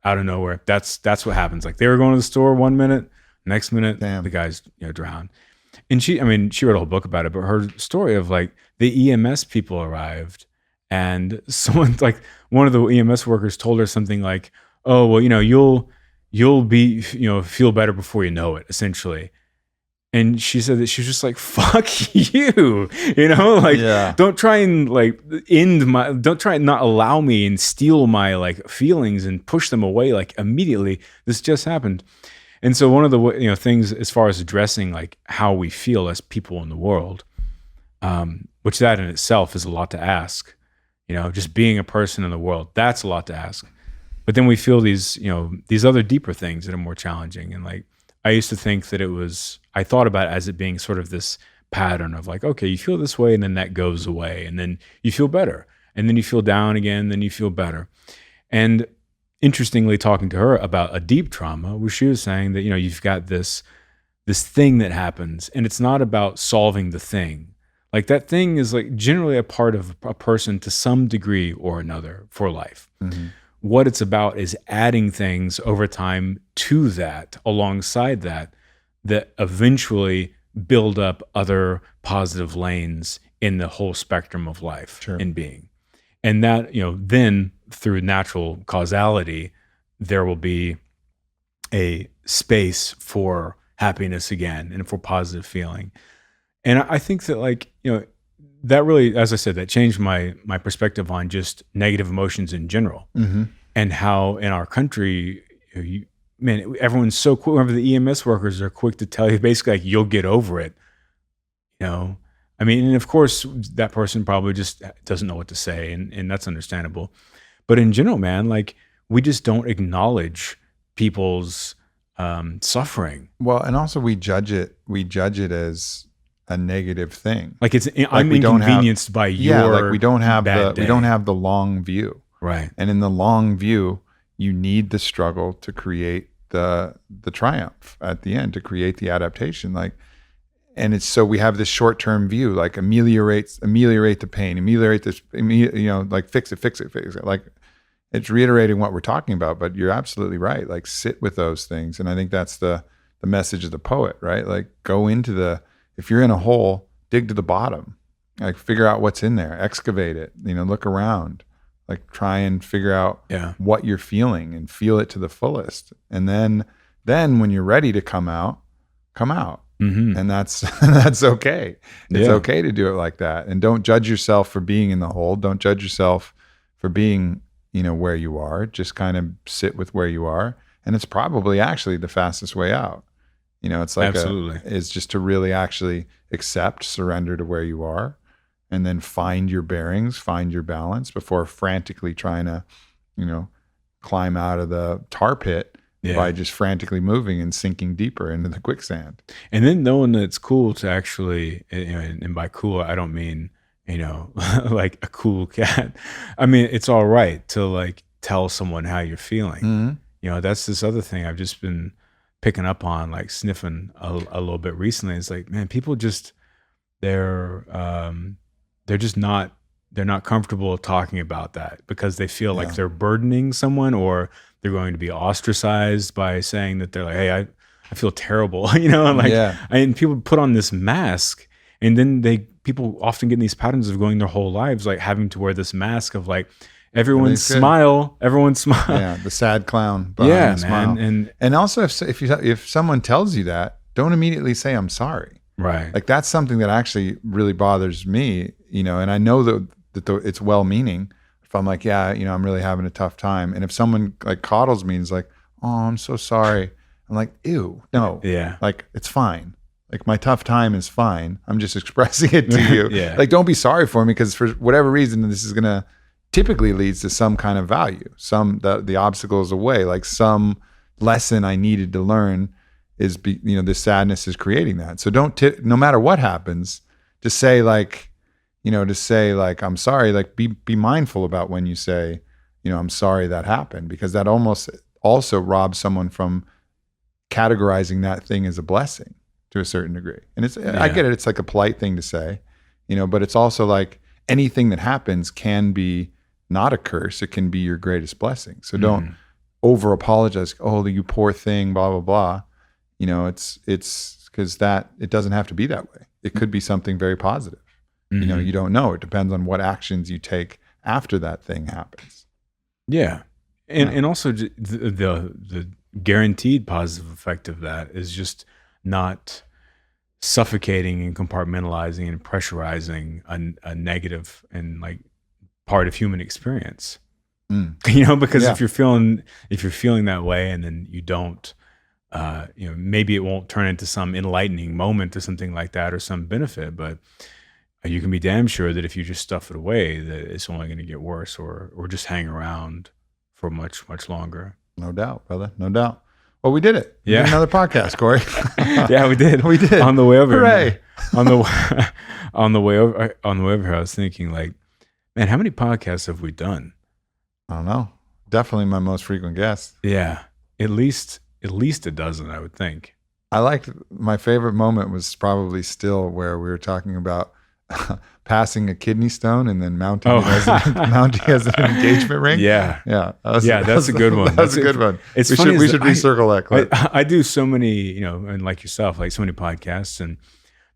out of nowhere. That's what happens. Like they were going to the store 1 minute, next minute, the guy's drowned. And she wrote a whole book about it, but her story of like the EMS people arrived And someone like one of the EMS workers told her something like, "Oh, well, you'll be, feel better before you know it," essentially. And she said that she was just like, "Fuck you," like, Yeah. don't try and don't try and not allow me and steal my like feelings and push them away like immediately. This just happened. And so one of the things as far as addressing like how we feel as people in the world, which that in itself is a lot to ask, just being a person in the world, that's a lot to ask. But then we feel these other deeper things that are more challenging. And like, I used to think that I thought about it as it being sort of this pattern of like, okay, you feel this way and then that goes away and then you feel better and then you feel down again, then you feel better. And interestingly, talking to her about a deep trauma, where she was saying that, you've got this thing that happens and it's not about solving the thing. Like that thing is like generally a part of a person to some degree or another for life. Mm-hmm. What it's about is adding things over time to that, alongside that eventually build up other positive lanes in the whole spectrum of life and being. And that, then through natural causality, there will be a space for happiness again and for positive feeling. And I think that like, that really, as I said, that changed my perspective on just negative emotions in general, and how in our country, everyone's so quick. Remember, the EMS workers are quick to tell you basically like you'll get over it. I mean, and of course that person probably just doesn't know what to say, and that's understandable. But in general, man, like we just don't acknowledge people's suffering. Well, and also we judge it as a negative thing. Like I'm inconvenienced by your like we don't have the long view. Right. And in the long view, you need the struggle to create the triumph at the end, to create the adaptation. Like, and it's so we have this short-term view, like ameliorate the pain, ameliorate this, like fix it. Like it's reiterating what we're talking about, but you're absolutely right. Like sit with those things. And I think that's the message of the poet, right? Like go into if you're in a hole, dig to the bottom, like figure out what's in there, excavate it, look around, like try and figure out what you're feeling and feel it to the fullest. And then when you're ready to come out. Mm-hmm. And that's okay. It's okay to do it like that. And don't judge yourself for being in the hole. Don't judge yourself for being, where you are. Just kind of sit with where you are. And it's probably actually the fastest way out. It's like it's just to really actually accept, surrender to where you are, and then find your bearings, find your balance before frantically trying to, climb out of the tar pit by just frantically moving and sinking deeper into the quicksand. And then knowing that it's cool to actually, and by cool, I don't mean, like a cool cat. I mean, it's all right to like tell someone how you're feeling. Mm-hmm. That's this other thing I've just been picking up on, like sniffing a little bit recently. It's like, man, people just they're not comfortable talking about that because they feel like they're burdening someone, or they're going to be ostracized by saying that they're like, hey, I feel terrible, and people put on this mask, and then people often get in these patterns of going their whole lives like having to wear this mask of like, everyone smile. Yeah, the sad clown. Yeah, the smile. Man. And also, if someone tells you that, don't immediately say I'm sorry. Right. Like that's something that actually really bothers me. And I know that it's well-meaning. If I'm like, I'm really having a tough time, and if someone like coddles me and is like, oh, I'm so sorry, I'm like, ew, no, like it's fine. Like my tough time is fine. I'm just expressing it to you. Like don't be sorry for me because for whatever reason this is gonna typically leads to some kind of value. The obstacle is away, like some lesson I needed to learn is, this sadness is creating that. So no matter what happens, to say like, I'm sorry, like be mindful about when you say, I'm sorry that happened, because that almost also robs someone from categorizing that thing as a blessing to a certain degree. And I get it. It's like a polite thing to say, but it's also like anything that happens can be not a curse. It can be your greatest blessing. So don't over apologize. Oh, you poor thing, blah, blah, blah. It's because it doesn't have to be that way. It could be something very positive. Mm-hmm. You don't know. It depends on what actions you take after that thing happens. Yeah. And also the guaranteed positive effect of that is just not suffocating and compartmentalizing and pressurizing a negative and like part of human experience. Because if you're feeling that way and then you don't, maybe it won't turn into some enlightening moment or something like that or some benefit, but you can be damn sure that if you just stuff it away, that it's only going to get worse or just hang around for much, much longer. No doubt, brother. No doubt. Well, we did it. We Yeah. did another podcast, Cory. Yeah, we did. We did. On the way over. Hooray. On the way over here, I was thinking like, man, how many podcasts have we done? I don't know. Definitely my most frequent guest. Yeah. At least a dozen, I would think. I liked, my favorite moment was probably still where we were talking about passing a kidney stone and then mounting it as an engagement ring. Yeah. Yeah. That's a good one. That's a good one. It's we funny should recircle that clip. I do so many, and like yourself, like so many podcasts, and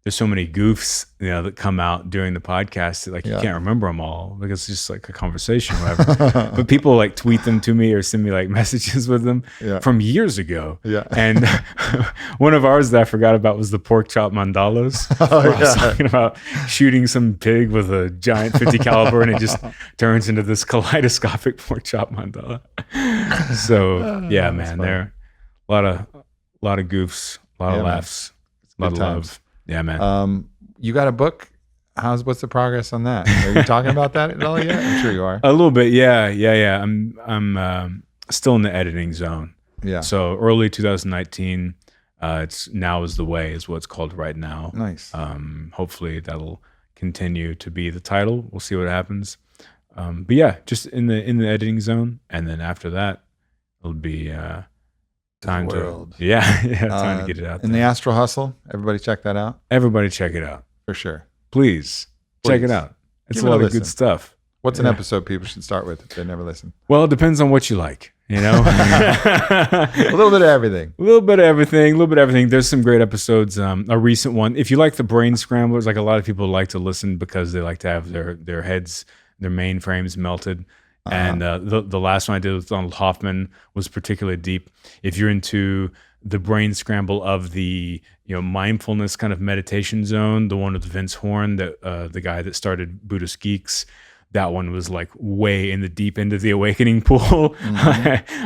there's so many goofs, that come out during the podcast that like you can't remember them all because it's just like a conversation, or whatever. But people like tweet them to me or send me like messages with them from years ago. Yeah. And one of ours that I forgot about was the pork chop mandalas. I was talking about shooting some pig with a giant 50 caliber and it just turns into this kaleidoscopic pork chop mandala. So yeah, man, there a lot of goofs, a lot of laughs, a lot of love. Yeah, man. You got a book? What's the progress on that? Are you talking about that at all yet? I'm sure you are. A little bit, yeah. I'm still in the editing zone. Yeah. So early 2019, it's Now Is the Way is what it's called right now. Nice. Hopefully that'll continue to be the title. We'll see what happens. But yeah, just in the editing zone, and then after that, it'll be time to time to get it out there. And the Astral Hustle, everybody check that out. Everybody check it out. For sure. Please check it out. It's Give a lot it a of good listen. stuff. What's an episode people should start with if they never listen? Well, it depends on what you like, A little bit of everything. A little bit of everything. There's some great episodes. A recent one, if you like the brain scramblers, like a lot of people like to listen because they like to have their heads, their mainframes melted. And the last one I did with Donald Hoffman was particularly deep. If you're into the brain scramble of the mindfulness kind of meditation zone, the one with Vince Horn, the guy that started Buddhist Geeks, that one was like way in the deep end of the awakening pool.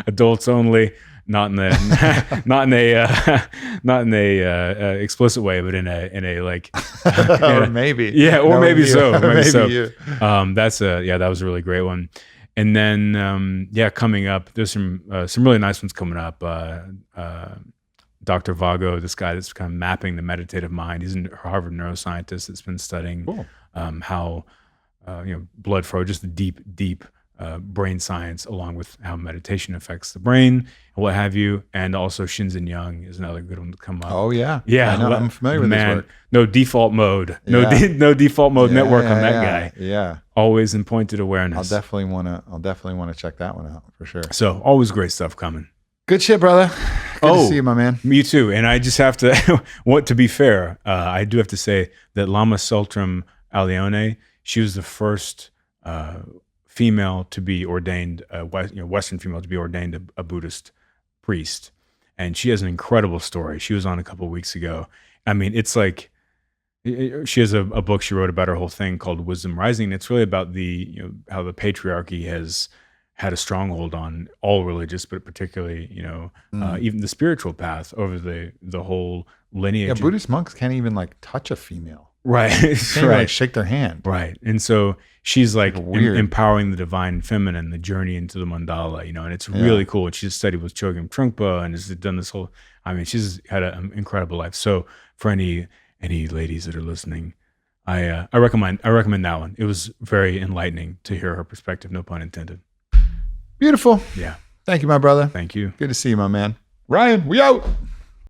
Adults only, not in a explicit way, but in a like or maybe maybe so. That was a really great one. And then, coming up, there's some really nice ones coming up. Dr. Vago, this guy that's kind of mapping the meditative mind. He's a Harvard neuroscientist that's been studying how blood flow, just the deep brain science, along with how meditation affects the brain and what have you. And also Shinzen Young is another good one to come up. Oh yeah, yeah. I know, I'm familiar with his work. No default mode, no default mode network on that guy. Yeah, always in pointed awareness. I'll definitely want to check that one out for sure. So always great stuff coming. Good shit, brother. Good to see you, my man. Me too. And I just have to, to be fair, I do have to say that Lama Sultram Alione, she was the first female to be ordained, Western female to be ordained a Buddhist priest. And she has an incredible story. She was on a couple of weeks ago. I mean, it's like, she has a book she wrote about her whole thing called Wisdom Rising. It's really about how the patriarchy has had a stronghold on all religious, but particularly, even the spiritual path over the whole lineage. Yeah, Buddhist monks can't even like touch a female. Right. Can't even, like, shake their hand. Right. And so she's like empowering the divine feminine, the journey into the mandala, and it's really cool. And she's studied with Chogyam Trungpa and has done this whole, she's had an incredible life. So for any ladies that are listening, I recommend that one. It was very enlightening to hear her perspective, no pun intended. Beautiful. Yeah. Thank you, my brother. Thank you. Good to see you, my man. Ryan, we out.